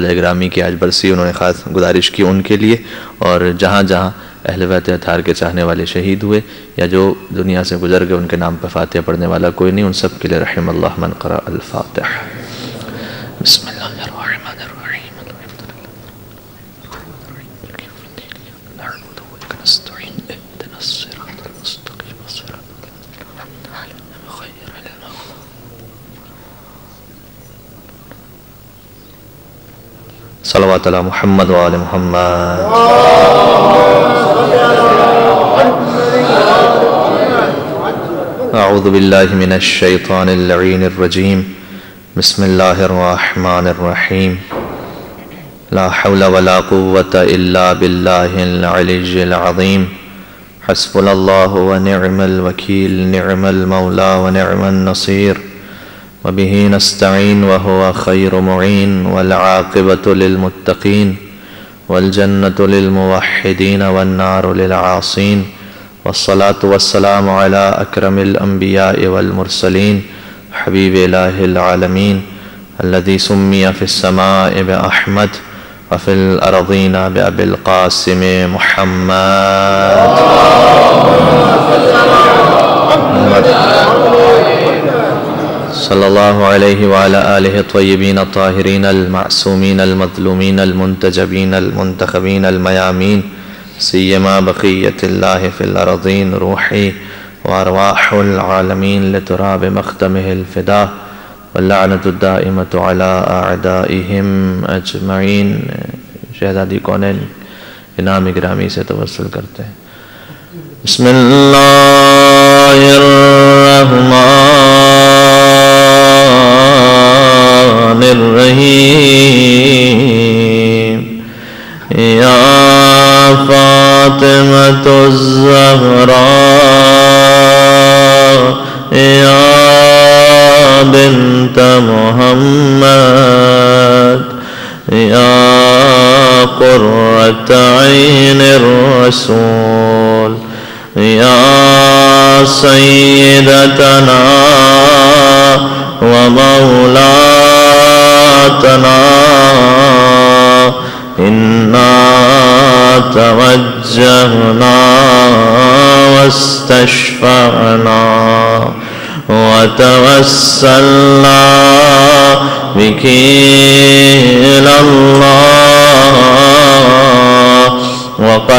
حافظہ گرامی کی آج برسی، انہوں نے خاص گزارش کی ان کے لیے، اور جہاں جہاں اہل بیت اطہار کے چاہنے والے شہید ہوئے یا جو دنیا سے گزر گئے ان کے نام پہ فاتحہ پڑھنے والا کوئی نہیں، ان سب کے لیے رحم اللہ من قرأ الفاتحہ۔ بسم اللہ الرحمن الرحیم۔ صلوات علی محمد وآل محمد۔ اعوذ باللہ من الشیطان اللعین الرجیم، بسم اللہ الرحمن الرحیم۔ لا حول ولا قوة الا باللہ العلی العظیم، حسبنا اللہ ونعم الوکیل، نعم المولا ونعم النصیر، وبه نستعین وهو خیر معین، والعاقبۃ للمتقین، والجنة للموحدین والنار للعاصین، والصلاة والسلام على اکرم الانبیاء والمرسلین، حبیب الہ العالمین، الذي سمی فی السماء بأحمد وفی الارضین بأبی القاسم محمد۔ صلی اللہ علیہ وعلی آلہ الطیبین الطاہرین المعصومین المظلومین المنتجبین المنتخبین المیامین، سیما بقیت اللہ فی الارضین، روحی وارواح العالمین لتراب مختمہ الفدا، واللعنۃ الدائمۃ علی اعدائہم اجمعین۔ شہزادی کونین انعام گرامی سے توسل کرتے ہیں۔ بسم اللہ الرحمن الرحیم۔ یا فاطمۃ الزہراء یا بنت محمد، یا قرۃ عین الرسول، یا سیدتنا ومولاتنا، انا توجہنا واستشفعنا وتوسلنا بک الی اللہ، وقدمناک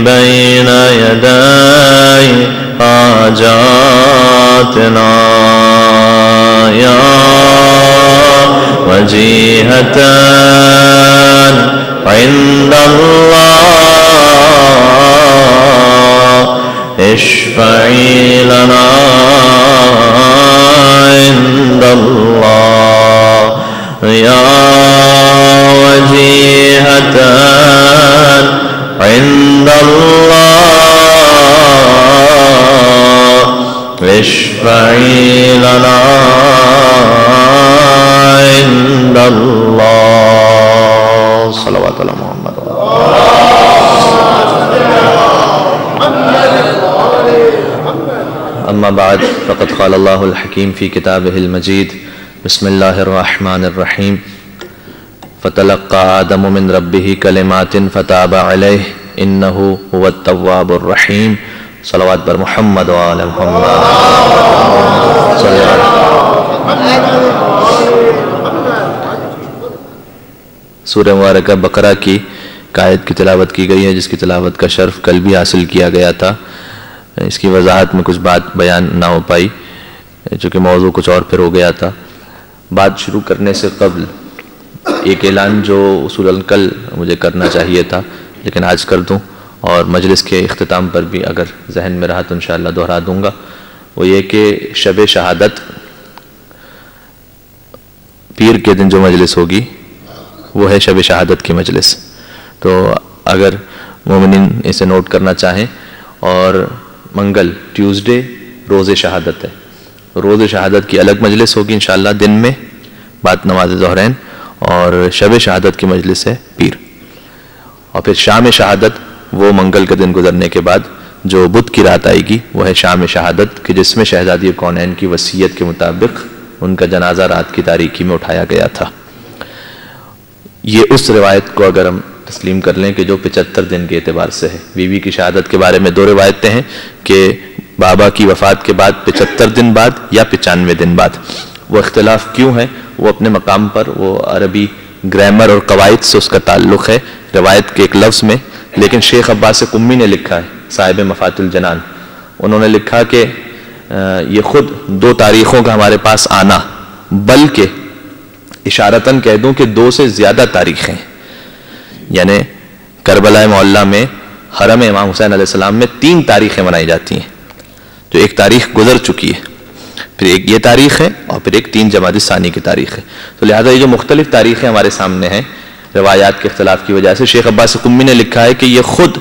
بین یدی حاجاتنا، یا وجیہۃ عند اللہ، اشفعی لنا عند اللہ، یا وجیہۃ عند اللہ، اشفعی لنا عند اللہ۔ صلوات علی محمد۔ اما بعد، فقد قال اللہ الحکیم فی کتابہ المجید، بسم اللہ الرحمن الرحیم۔ فتلقى آدم من ربہ کلمات فتاب علیہ انہ هو التواب الرحیم۔ صلوات بر محمد وآل محمد۔ سورہ مبارکہ بقرہ کی آیت کی تلاوت کی گئی ہے، جس کی تلاوت کا شرف کل بھی حاصل کیا گیا تھا۔ اس کی وضاحت میں کچھ بات بیان نہ ہو پائی چونکہ موضوع کچھ اور پھر ہو گیا تھا۔ بات شروع کرنے سے قبل ایک اعلان جو اصولاً کل مجھے کرنا چاہیے تھا لیکن آج کر دوں، اور مجلس کے اختتام پر بھی اگر ذہن میں رہا تو انشاءاللہ دہرا دوں گا۔ وہ یہ کہ شب شہادت پیر کے دن جو مجلس ہوگی وہ ہے شب شہادت کی مجلس، تو اگر مومنین اسے نوٹ کرنا چاہیں، اور منگل ٹیوزڈے روز شہادت ہے، روز شہادت کی الگ مجلس ہوگی انشاءاللہ دن میں بعد نماز ظہرین، اور شب شہادت کی مجلس ہے پیر، اور پھر شام شہادت وہ منگل کے دن گزرنے کے بعد جو بدھ کی رات آئے گی وہ ہے شام شہادت، کہ جس میں شہزادی کونین کی وصیت کے مطابق ان کا جنازہ رات کی تاریکی میں اٹھایا گیا تھا۔ یہ اس روایت کو اگر ہم تسلیم کر لیں کہ جو 75 دن کے اعتبار سے ہے۔ بیوی کی شہادت کے بارے میں 2 روایتیں ہیں کہ بابا کی وفات کے بعد 75 دن بعد یا 95 دن بعد۔ وہ اختلاف کیوں ہے وہ اپنے مقام پر، وہ عربی گرامر اور قواعد سے اس کا تعلق ہے روایت کے ایک لفظ میں، لیکن شیخ عباس قمی نے لکھا ہے، صاحب مفات الجنان، انہوں نے لکھا کہ یہ خود 2 تاریخوں کا ہمارے پاس آنا، بلکہ اشارتاً کہہ دوں کہ 2 سے زیادہ تاریخیں، یعنی کربلا معلیٰ میں حرم امام حسین علیہ السلام میں 3 تاریخیں منائی جاتی ہیں، جو ایک تاریخ گزر چکی ہے، پھر ایک یہ تاریخ ہے اور پھر ایک 3 جمادی ثانی کی تاریخ ہے۔ تو لہٰذا یہ جو مختلف تاریخیں ہمارے سامنے ہیں روایات کے اختلاف کی وجہ سے، شیخ عباس قمی نے لکھا ہے کہ یہ خود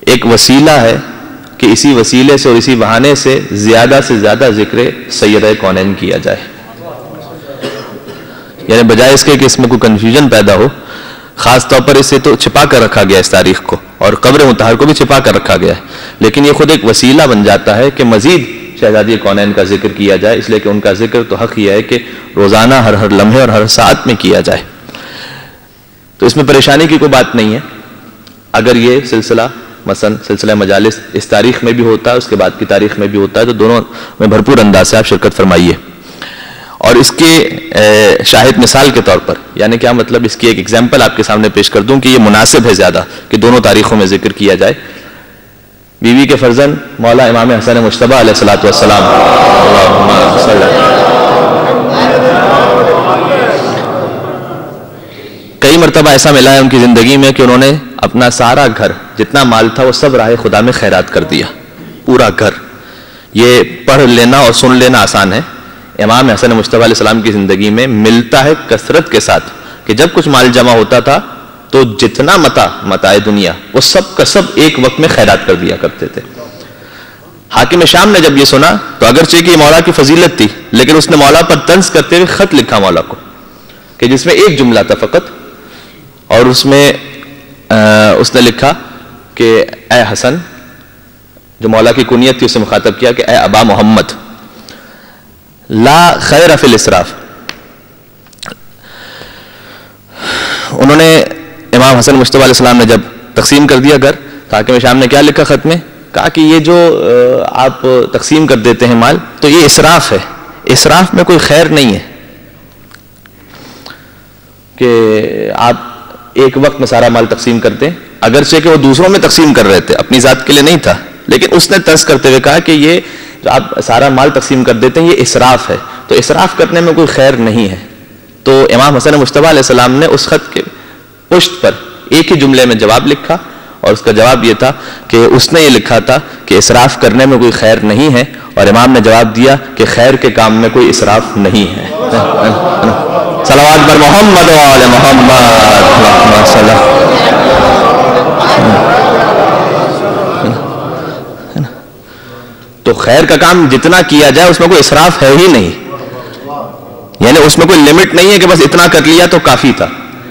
ایک وسیلہ ہے کہ اسی وسیلے سے اور اسی بہانے سے زیادہ ذکر سیدہ کونین کیا جائے، یعنی بجائے اس کے کہ اس میں کوئی کنفیوژن پیدا ہو، خاص طور پر اسے تو چھپا کر رکھا گیا اس تاریخ کو، اور قبر مطہر کو بھی چھپا کر رکھا گیا ہے، لیکن یہ خود ایک وسیلہ بن جاتا ہے کہ مزید شہزادی کونین کا ذکر کیا جائے، اس لیے کہ ان کا ذکر تو حق یہ ہے کہ روزانہ ہر لمحے اور ہر ساعت میں کیا جائے۔ تو اس میں پریشانی کی کوئی بات نہیں ہے اگر یہ سلسلہ مثلا سلسلہ مجالس اس تاریخ میں بھی ہوتا ہے، اس کے بعد کی تاریخ میں بھی ہوتا ہے، تو دونوں میں بھرپور انداز سے آپ شرکت فرمائیے۔ اور اس کے شاہد مثال کے طور پر، یعنی کیا مطلب، اس کی ایک ایگزامپل آپ کے سامنے پیش کر دوں کہ یہ مناسب ہے زیادہ کہ دونوں تاریخوں میں ذکر کیا جائے۔ بیوی کے فرزند مولا امام حسن مجتبی علیہ الصلوۃ والسلام، اللہم صل علی، کئی مرتبہ ایسا ملا ہے ان کی زندگی میں کہ انہوں نے اپنا سارا گھر جتنا مال تھا وہ سب راہ خدا میں خیرات کر دیا، پورا گھر۔ یہ پڑھ لینا اور سن لینا آسان ہے، امام حسن مجتبی علیہ السلام کی زندگی میں ملتا ہے کثرت کے ساتھ کہ جب کچھ مال جمع ہوتا تھا تو جتنا متاع دنیا وہ سب کا سب ایک وقت میں خیرات کر دیا کرتے تھے۔ حاکم شام نے جب یہ سنا تو اگرچہ کہ یہ مولا کی فضیلت تھی، لیکن اس نے مولا پر طنز کرتے ہوئے خط لکھا مولا کو، کہ جس میں ایک جملہ تھا فقط، اور اس میں اس نے لکھا کہ اے حسن، جو مولا کی کنیت تھی اسے مخاطب کیا کہ اے ابا محمد، لا خیر فی الاسراف۔ انہوں نے امام حسن مجتبی علیہ السلام نے جب تقسیم کر دیا گھر، تو حاکم شام نے کیا لکھا خط میں، کہا کہ یہ جو آپ تقسیم کر دیتے ہیں مال، تو یہ اسراف ہے، اسراف میں کوئی خیر نہیں ہے کہ آپ ایک وقت میں سارا مال تقسیم کرتے ہیں، اگرچہ کہ وہ دوسروں میں تقسیم کر رہے تھے، اپنی ذات کے لیے نہیں تھا، لیکن اس نے طنز کرتے ہوئے کہا کہ یہ جو آپ سارا مال تقسیم کر دیتے ہیں یہ اسراف ہے، تو اسراف کرنے میں کوئی خیر نہیں ہے۔ تو امام حسن مجتبی علیہ السلام نے اس خط کے پشت پر ایک ہی جملے میں جواب لکھا، اور اس کا جواب یہ تھا کہ اس نے یہ لکھا تھا کہ اسراف کرنے میں کوئی خیر نہیں ہے، اور امام نے جواب دیا کہ خیر کے کام میں کوئی اسراف نہیں ہے۔ صلوات بر محمد و آل محمد۔ تو خیر کا کام جتنا کیا جائے اس میں کوئی اسراف ہے ہی نہیں، یعنی اس میں کوئی لمٹ نہیں ہے کہ بس اتنا کر لیا تو کافی تھا،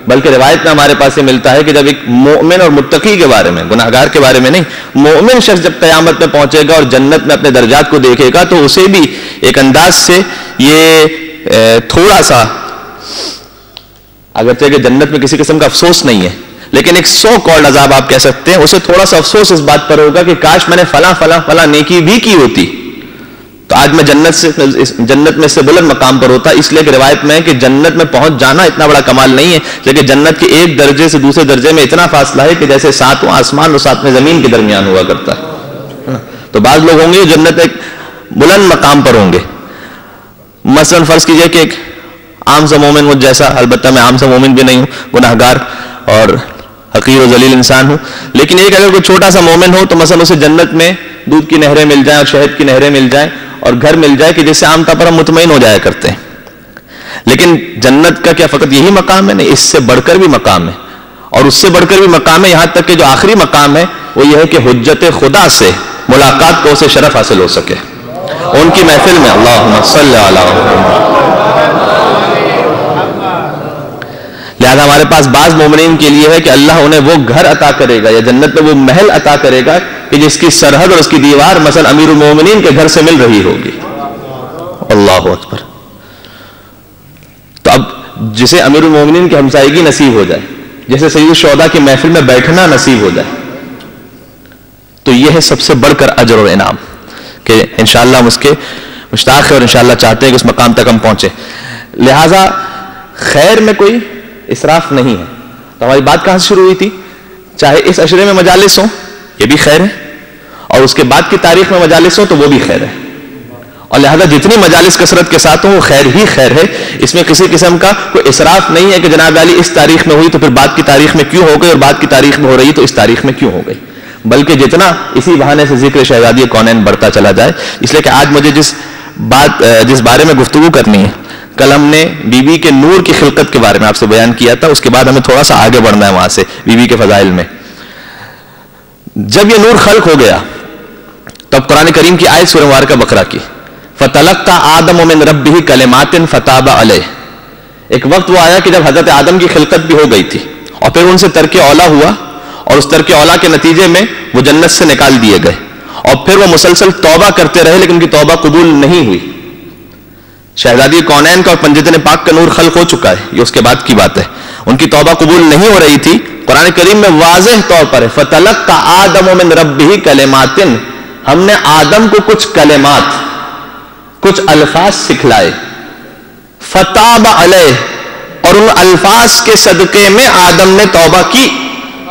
بلکہ روایت میں ہمارے پاس یہ ملتا ہے کہ جب ایک مومن اور متقی کے بارے میں، گناہگار کے بارے میں نہیں، مومن شخص جب قیامت میں پہنچے گا اور جنت میں اپنے درجات کو دیکھے گا تو اسے بھی ایک انداز سے یہ تھوڑا سا، اگرچہ کہ جنت میں کسی قسم کا افسوس نہیں ہے، لیکن ایک سو کالڈ عذاب آپ کہہ سکتے ہیں، اسے تھوڑا سا افسوس اس بات پر ہوگا کہ کاش میں نے فلاں فلاں فلاں نیکی بھی کی ہوتی تو آج میں جنت میں سے بلند مقام پر ہوتا۔ اس لیے کہ روایت میں ہے کہ جنت میں پہنچ جانا اتنا بڑا کمال نہیں ہے، لیکن جنت کے ایک درجے سے دوسرے درجے میں اتنا فاصلہ ہے کہ جیسے 7واں آسمان اور 7ویں زمین کے درمیان ہوا کرتا ہے۔ تو بعض لوگ ہوں گے جو جنت ایک بلند مقام پر ہوں گے، مثلا فرض کیجئے کہ ایک عام سا مومن مجھ جیسا، البتہ میں عام سا مومن بھی نہیں ہوں، گناہگار اور حقیر و ذلیل انسان ہوں، لیکن ایک اگر کوئی چھوٹا سا مومن ہو تو مثلا اسے جنت میں دودھ کی نہریں مل جائیں اور شہد کی نہریں مل جائیں اور گھر مل جائے کہ جس سے عام طور پر ہم مطمئن ہو جایا کرتے ہیں، لیکن جنت کا کیا فقط یہی مقام ہے؟ نہیں، اس سے بڑھ کر بھی مقام ہے، اور اس سے بڑھ کر بھی مقام ہے، یہاں تک کہ جو آخری مقام ہے وہ یہ ہے کہ حجت خدا سے ملاقات کو اسے شرف حاصل ہو سکے، ان کی محفل میں۔ اللہم صلی علی محمد۔ لہذا ہمارے پاس بعض مومنین کے لیے ہے کہ اللہ انہیں وہ گھر عطا کرے گا یا جنت میں وہ محل عطا کرے گا کہ جس کی سرحد اور اس کی دیوار مثلا امیر المومنین کے گھر سے مل رہی ہوگی۔ اللہ اکبر۔ جسے امیر المومنین کی ہمسائیگی نصیب ہو جائے، جیسے سید الشہداء کی محفل میں بیٹھنا نصیب ہو جائے، تو یہ ہے سب سے بڑھ کر اجر اور انعام کہ انشاءاللہ ہم اس کے مشتاق ہیں اور انشاءاللہ چاہتے ہیں کہ اس مقام تک ہم پہنچے. لہٰذا خیر میں کوئی اسراف نہیں ہے. تو ہماری بات کہاں سے شروع ہوئی تھی؟ چاہے اس عشرے میں مجالس ہوں یہ بھی خیر ہے، اور اس کے بعد کی تاریخ میں مجالس ہوں تو وہ بھی خیر ہے، اور لہذا جتنی مجالس کثرت کے ساتھ ہوں وہ خیر ہی خیر ہے. اس میں کسی قسم کا کوئی اسراف نہیں ہے کہ جناب علی اس تاریخ میں ہوئی تو پھر بعد کی تاریخ میں کیوں ہو گئی، اور بعد کی تاریخ میں ہو رہی تو اس تاریخ میں کیوں ہو گئی، بلکہ جتنا اسی بہانے سے ذکر شہزادی کونین بڑھتا چلا جائے. اس لیے کہ آج مجھے جس بارے میں گفتگو کرنی ہے، کل ہم نے بی بی کے نور کی خلقت کے بارے میں آپ سے بیان کیا تھا، اس کے بعد ہمیں تھوڑا سا آگے بڑھنا ہے وہاں سے بی بی کے فضائل میں. جب یہ نور خلق ہو گیا تب قرآن کریم کی آیت سورہ مبارکہ بقرہ کی فَتَلَقَّى آدَمُ مِن رَبِّهِ كَلِمَاتٍ فَتَابَ عَلَيْهِ. ایک وقت وہ آیا کہ جب حضرت آدم کی خلقت بھی ہو گئی تھی اور پھر ان سے ترک اولا ہوا، اور اس ترک اولا کے نتیجے میں وہ جنت سے نکال دیے گئے، اور پھر وہ مسلسل توبہ کرتے رہے لیکن ان کی توبہ قبول نہیں ہوئی. شہزادی کونین کا اور پنجتن پاک کا نور خلق ہو چکا ہے، یہ اس کے بعد کی بات ہے. ان کی توبہ قبول نہیں ہو رہی تھی. قرآن کریم میں واضح طور پر ہے فَتَلَقَّى آدَمُ مِن رَبِّهِ كَلِمَاتٍ، ہم نے آدم کو کچھ کلمات، کچھ الفاظ سکھلائے. فَتَابَ عَلَيْهِ، اور ان الفاظ کے صدقے میں آدم نے توبہ کی.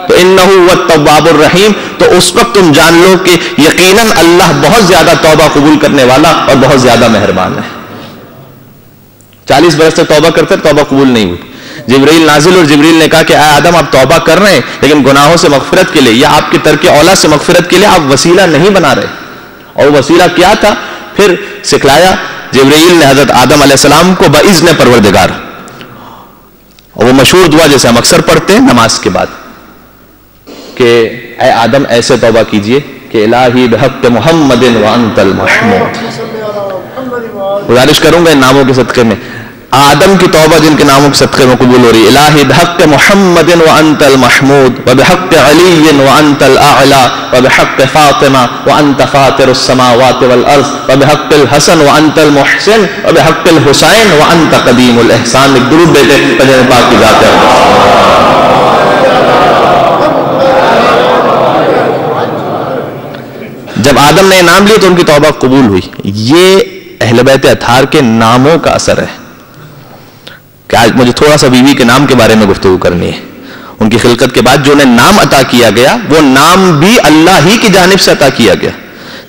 تو انہو هو التواب الرحیم، تو اس وقت تم جان لو کہ یقیناً اللہ بہت زیادہ توبہ قبول کرنے والا اور بہت زیادہ مہربان ہے. 40 برس سے توبہ کرتے توبہ قبول نہیں ہوئی. جبریل نازل اور جبریل نے کہا کہ اے آدم آپ توبہ کر رہے ہیں لیکن گناہوں سے مغفرت کے لیے یا آپ کی ترک اولا سے مغفرت کے لیے آپ وسیلہ نہیں بنا رہے. اور وسیلہ کیا تھا؟ پھر سکھلایا جبریل نے حضرت آدم علیہ السلام کو بإذن پروردگار، اور وہ مشہور دعا جیسے ہم اکثر پڑھتے ہیں نماز کے بعد کہ اے آدم ایسے توبہ کیجئے کہ الہی بحق محمد وانت المحمود. گزارش کروں گا ان ناموں کے صدقے میں آدم کی توبہ جن کے ناموں کے صدقے میں قبول ہو رہی ہے. الہی بحق محمد وانت المحمود وبحق علی وانت الاعلی وبحق فاطمہ وانت فاطر السماوات والارض وبحق الحسن وانت المحسن وبحق الحسین وانت قدیم الاحسان. ایک درود بیٹے پنجتن پاک کی ذات ہے. جب آدم نے نام لیے تو ان کی توبہ قبول ہوئی. یہ اہل بیت اطہار کے ناموں کا اثر ہے کہ آج مجھے تھوڑا سا بیوی کے نام کے بارے میں گفتگو کرنی ہے. ان کی خلقت کے بعد جو انہیں نام عطا کیا گیا وہ نام بھی اللہ ہی کی جانب سے عطا کیا گیا.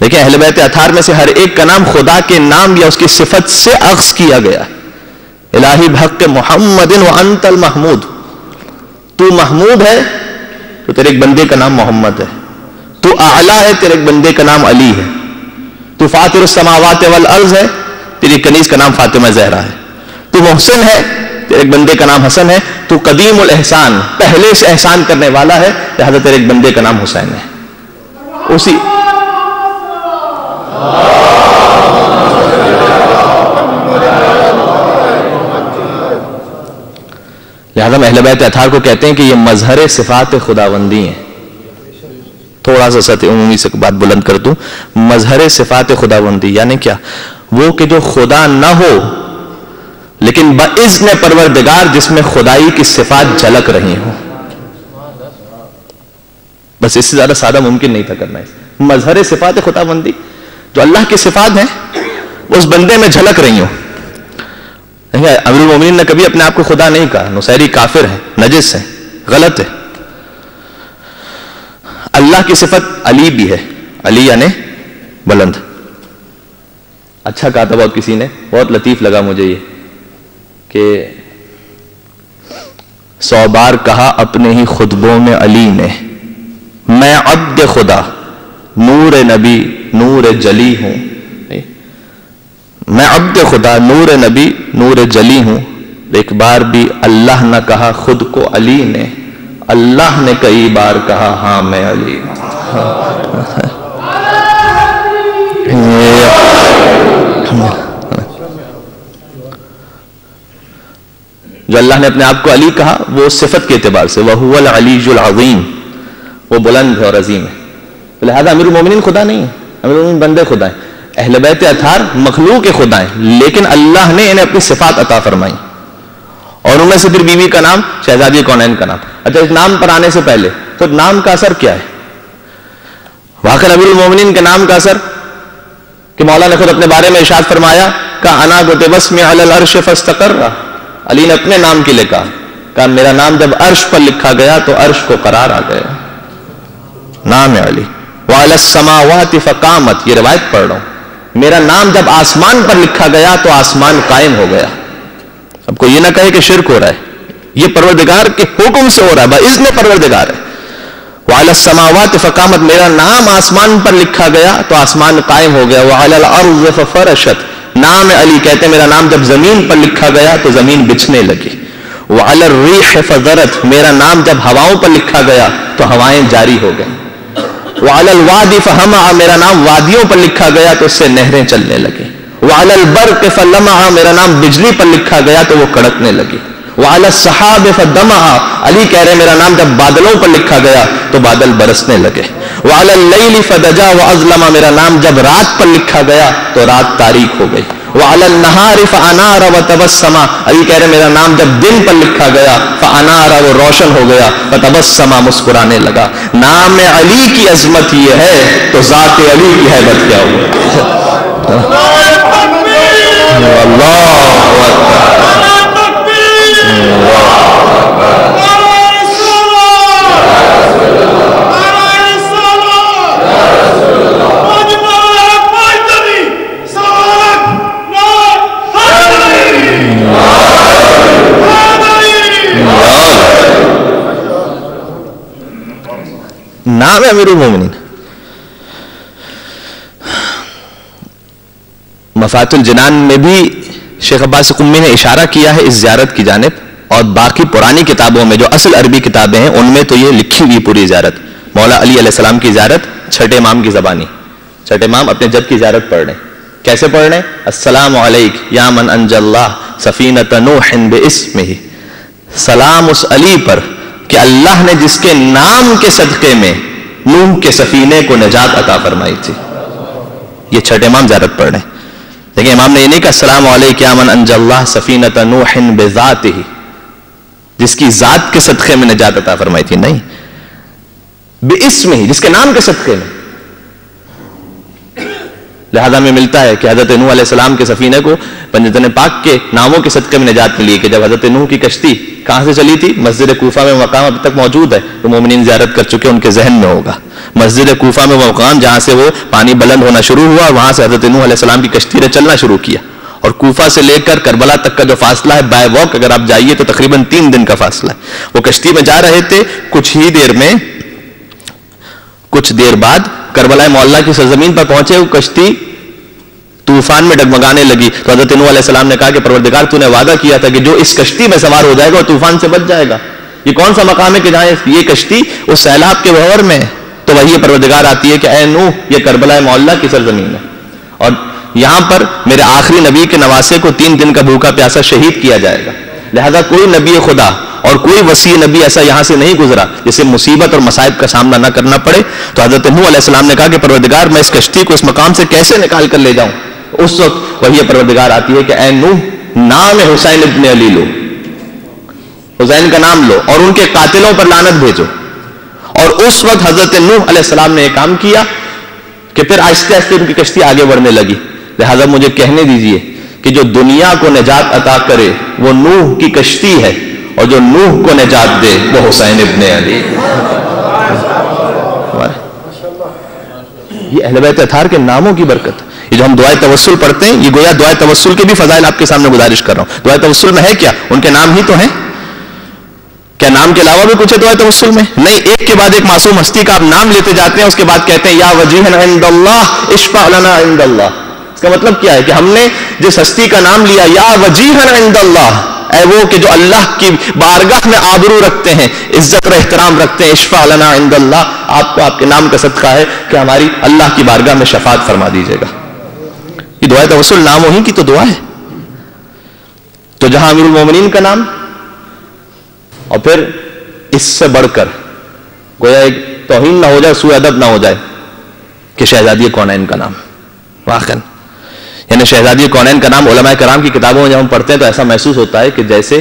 لیکن اہل بیت اطہار میں سے ہر ایک کا نام خدا کے نام یا اس کی صفت سے اخذ کیا گیا. الہی بحق محمد وانت المحمود، تو محمود ہے تو تیرے ایک بندے کا نام محمد ہے. تو اعلیٰ ہے، تیرے ایک بندے کا نام علی ہے. تو فاطر السماوات والارض ہے، تیری کنیز کا نام فاطمہ زہرا ہے. تو محسن ہے، تیرے ایک بندے کا نام حسن ہے. تو قدیم الاحسان، پہلے سے احسان کرنے والا ہے، لہذا تیرے ایک بندے کا نام حسین ہے. اسی لہذا اہل بیت اطہار کو کہتے ہیں کہ یہ مظہر صفات خداوندی ہیں. تھوڑا سا سطح عمومی سے بات بلند کر دوں، مظہر صفات خداوندی یعنی کیا؟ وہ کہ جو خدا نہ ہو لیکن باذن پروردگار جس میں خدائی کی صفات جھلک رہی ہوں. بس اس سے زیادہ سادہ ممکن نہیں تھا کرنا. مظہر صفات خداوندی جو اللہ کی صفات ہیں اس بندے میں جھلک رہی ہوں. امیر المومنین نے کبھی اپنے آپ کو خدا نہیں کہا. نصیری کافر ہے، نجس ہے، غلط ہے. اللہ کی صفت علی بھی ہے، علی یعنی بلند. اچھا کہا تھا بہت کسی نے، بہت لطیف لگا مجھے یہ کہ 100 بار کہا اپنے ہی خطبوں میں علی نے میں عبد خدا نور نبی نور جلی ہوں. میں عبد خدا نور نبی نور جلی ہوں. ایک بار بھی اللہ نہ کہا خود کو علی نے، اللہ نے کئی بار کہا ہاں میں علی. جو اللہ نے اپنے آپ کو علی کہا وہ صفت کے اعتبار سے وَهُوَ الْعَلِيُّ الْعَظِيمُ، وہ بلند ہے اور عظیم ہے. لہذا امیر المومنین خدا نہیں ہے، امیر المومنین بندے خدا ہیں. اہل بیت اطہار مخلوق خدا ہیں لیکن اللہ نے انہیں اپنی صفات عطا فرمائی. اور ان میں سے پھر بیوی کا نام شہزادی کونین کا نام. اچھا اس نام پر آنے سے پہلے تو نام کا اثر کیا ہے؟ واقعی امیر المومنین کے نام کا اثر کہ مولا نے خود اپنے بارے میں ارشاد فرمایا کہ انا بسم علی العرش فاستقر. علی نے اپنے نام کے لیے کہا میرا نام جب عرش پر لکھا گیا تو عرش کو قرار آ گیا. نام ہے علی. وعلی السماوات فقامت، یہ روایت پڑھ رہا ہوں، میرا نام جب آسمان پر لکھا گیا تو آسمان قائم ہو گیا. اب کوئی یہ نہ کہے کہ شرک ہو رہا ہے، یہ پروردگار کے حکم سے ہو رہا ہے، باذن پروردگار ہے. وعلی السماوات فقامت، میرا نام آسمان پر لکھا گیا تو آسمان قائم ہو گیا. وعلی الارض ففرشت، نام علی کہتے ہیں میرا نام جب زمین پر لکھا گیا تو زمین بچھنے لگی. وعلی الریح فذرت، میرا نام جب ہواؤں پر لکھا گیا تو ہوائیں جاری ہو گئیں. وعلی الوادی فہمع، میرا نام وادیوں پر لکھا گیا تو اس سے نہریں چلنے لگی. وعلی البرق فلمع، میرا نام بجلی پر لکھا گیا تو وہ کڑکنے لگی. وعلی السحاب فدمع، علی کہہ رہے میرا نام جب بادلوں پر لکھا گیا تو بادل برسنے لگے. وعلی اللیل فدجا واظلم، میرا نام جب رات پر لکھا گیا تو رات تاریک ہو گئی. وعلی النہار فانار وتبسم، علی کہہ رہے میرا نام جب دن پر لکھا گیا فانار، وہ روشن ہو گیا، وتبسم، مسکرانے لگا. نام علی کی عظمت یہ ہے تو ذات علی کی ہیبت کیا ہوگی. اللہ نام ہے امیر المومنین. مفات الجنان میں بھی شیخ عباس قمی نے اشارہ کیا ہے اس زیارت کی جانب، اور باقی پرانی کتابوں میں جو اصل عربی کتابیں ہیں ان میں تو یہ لکھی ہوئی پوری زیارت. مولا علی علیہ السلام کی زیارت چھٹے امام کی زبانی، چھٹے امام اپنے جد کی زیارت پڑھ رہے ہیں. کیسے پڑھ رہے ہیں؟ السلام علیک یا من انجى اللہ سفینۃ نوح باسمہ، سلام اس علی پر کہ اللہ نے جس کے نام کے صدقے میں نوح کے سفینے کو نجات عطا فرمائی تھی. یہ چھٹے امام زیارت پڑھ رہے ہیں. لیکن امام نے یہ نہیں کہا السلام علیک یا من انجى اللہ سفینۃ نوح بذاتہ، جس کی ذات کے صدقے میں نجات عطا فرمائی تھی، نہیں، باسمہ، جس کے نام کے صدقے میں. لہذا میں ملتا ہے کہ حضرت نوح علیہ السلام کے سفینے کو پنجتن پاک کے ناموں کے صدقے میں نجات ملی کہ جب حضرت نوح کی کشتی کہاں سے چلی تھی؟ مسجد کوفہ میں مقام اب تک موجود ہے، تو مومنین زیارت کر چکے ان کے ذہن میں ہوگا. مسجد کوفہ میں وہ مقام جہاں سے وہ پانی بلند ہونا شروع ہوا، وہاں سے حضرت نوح علیہ السلام کی کشتی نے چلنا شروع کیا. اور کوفہ سے لے کر کربلا تک کا جو فاصلہ ہے بائی واک اگر آپ جائیے تو تقریباً 3 دن کا فاصلہ ہے. وہ کشتی میں جا رہے تھے، کچھ دیر بعد کربلا معلیٰ کی سرزمین پر پہنچے. وہ کشتی طوفان میں ڈگمگانے لگی تو حضرت نوح علیہ السلام نے کہا کہ پروردگار تو نے وعدہ کیا تھا کہ جو اس کشتی میں سوار ہو جائے گا وہ طوفان سے بچ جائے گا. یہ کون سا مقام ہے کہ جہاں یہ کشتی اس سیلاب کے بھور میں ہے؟ تو وہی پروردگار آتی ہے کہ اے نوح، یہ کربلا معلیٰ کی سرزمین ہے، اور یہاں پر میرے آخری نبی کے نواسے کو 3 دن کا بھوکا پیاسا شہید کیا جائے گا. لہذا کوئی نبی خدا اور کوئی وسیع نبی ایسا یہاں سے نہیں گزرا جسے مصیبت اور مصائب کا سامنا نہ کرنا پڑے. تو حضرت نوح علیہ السلام نے کہا کہ پروردگار میں اس کشتی کو اس مقام سے کیسے نکال کر لے جاؤں؟ اس وقت وہی پروردگار آتی ہے کہ اے نوح، نام حسین ابن علی لو، حسین کا نام لو اور ان کے قاتلوں پر لعنت بھیجو. اور اس وقت حضرت نوح علیہ السلام نے یہ کام کیا کہ پھر آہستہ آہستہ ان کی کشتی آگے بڑھنے لگی. لہذا مجھے کہنے دیجئے کہ جو دنیا کو نجات عطا کرے وہ نوح کی کشتی ہے، اور جو نوح کو نجات دے وہ حسین ابن علی. یہ اہل بیت اطہار کے ناموں کی برکت. یہ جو ہم دعائے توسل پڑھتے ہیں، یہ گویا دعائے توسل کے بھی فضائل آپ کے سامنے گزارش کر رہا ہوں. دعائے توسل میں ہے کیا؟ ان کے نام ہی تو ہیں. کیا نام کے علاوہ بھی کچھ ہے دعائے توسل میں؟ نہیں. ایک کے بعد ایک معصوم ہستی کا آپ نام لیتے جاتے ہیں، اس کے بعد کہتے ہیں یا وجیہن عند اللہ اشفع لنا عند اللہ. اس کا مطلب کیا ہے کہ ہم نے جس ہستی کا نام لیا یا وجیہن عند اللہ، اے وہ کہ جو اللہ کی بارگاہ میں آبرو رکھتے ہیں، عزت اور احترام رکھتے ہیں، اشفع لنا عند اللہ، آپ کو آپ کے نام کا صدقہ ہے کہ ہماری اللہ کی بارگاہ میں شفاعت فرما دیجیے گا. یہ دعائے توسل ناموں ہی کی تو دعا ہے. تو جہاں امیر المومنین کا نام، اور پھر اس سے بڑھ کر گویا ایک توہین نہ ہو جائے، سوء ادب نہ ہو جائے کہ شہزادی کونین کا نام. واقعا یعنی شہزادی کونین کا نام علماء کرام کی کتابوں میں جب ہم پڑھتے ہیں تو ایسا محسوس ہوتا ہے کہ جیسے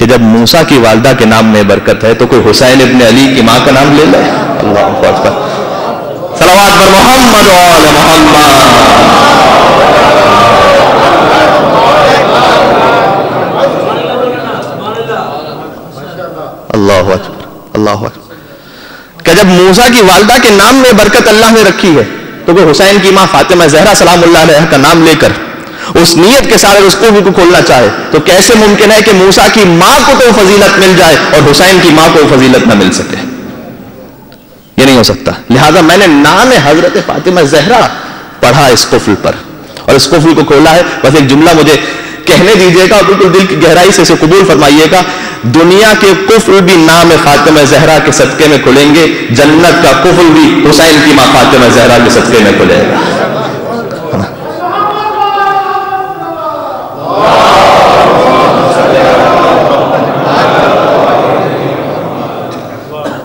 کہ جب موسیٰ کی والدہ کے نام میں برکت ہے تو کوئی حسین ابن علی کی ماں کا نام لے لے. اللہ اکبر. صلوات پر محمد و آل محمد. اللہ اکبر اللہ اکبر. کہ جب موسیٰ کی والدہ کے نام میں برکت اللہ نے رکھی ہے تو کوئی حسین کی ماں فاطمہ زہرا سلام اللہ علیہا کا نام لے کر اس نیت کے ساتھ اس کو کھولنا چاہے تو کیسے ممکن ہے کہ موسیٰ کی ماں کو تو فضیلت مل جائے اور حسین کی ماں کو فضیلت نہ مل سکے؟ یہ نہیں ہو سکتا. لہذا میں نے نام حضرت فاطمہ زہرا پڑھا اس قفل پر اور اس قفل کو کھولا ہے. بس ایک جملہ مجھے کہنے دیجیے گا اور بالکل دل کی گہرائی سے اسے قبول فرمائیے گا. دنیا کے قفل بھی نام فاطمہ زہرا کے صدقے میں کھلیں گے, جنت کا قفل بھی حسین کی ماں فاطمہ زہرا کے صدقے میں کھلے گا.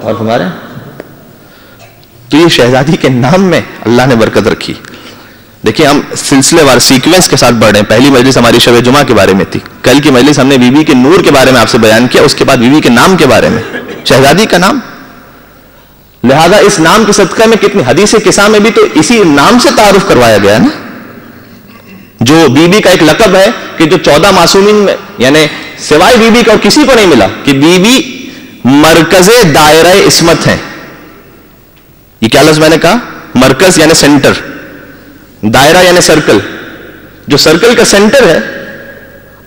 اور ہمارے تو یہ شہزادی کے نام میں اللہ نے برکت رکھی. دیکھیں ہم سلسلے وار سیکوینس کے ساتھ بڑھ رہے ہیں. پہلی مجلس ہماری شب جمعہ کے بارے میں تھی, کل کی مجلس ہم نے بی بی کے نور کے بارے میں آپ سے بیان کیا, اس کے بعد بی بی کے نام کے بارے میں, شہزادی کا نام. لہذا اس نام کے صدقہ میں کتنی حدیث قصہ میں بھی تو اسی نام سے تعارف کروایا گیا نا, جو بی بی کا ایک لقب ہے کہ جو 14 معصومین میں یعنی سوائے بی بی کا اور کسی کو نہیں ملا کہ بی بی مرکز دائرہ عصمت ہیں. یہ کیا لفظ میں نے کہا؟ مرکز یعنی سینٹر, دائرہ یعنی سرکل. جو سرکل کا سینٹر ہے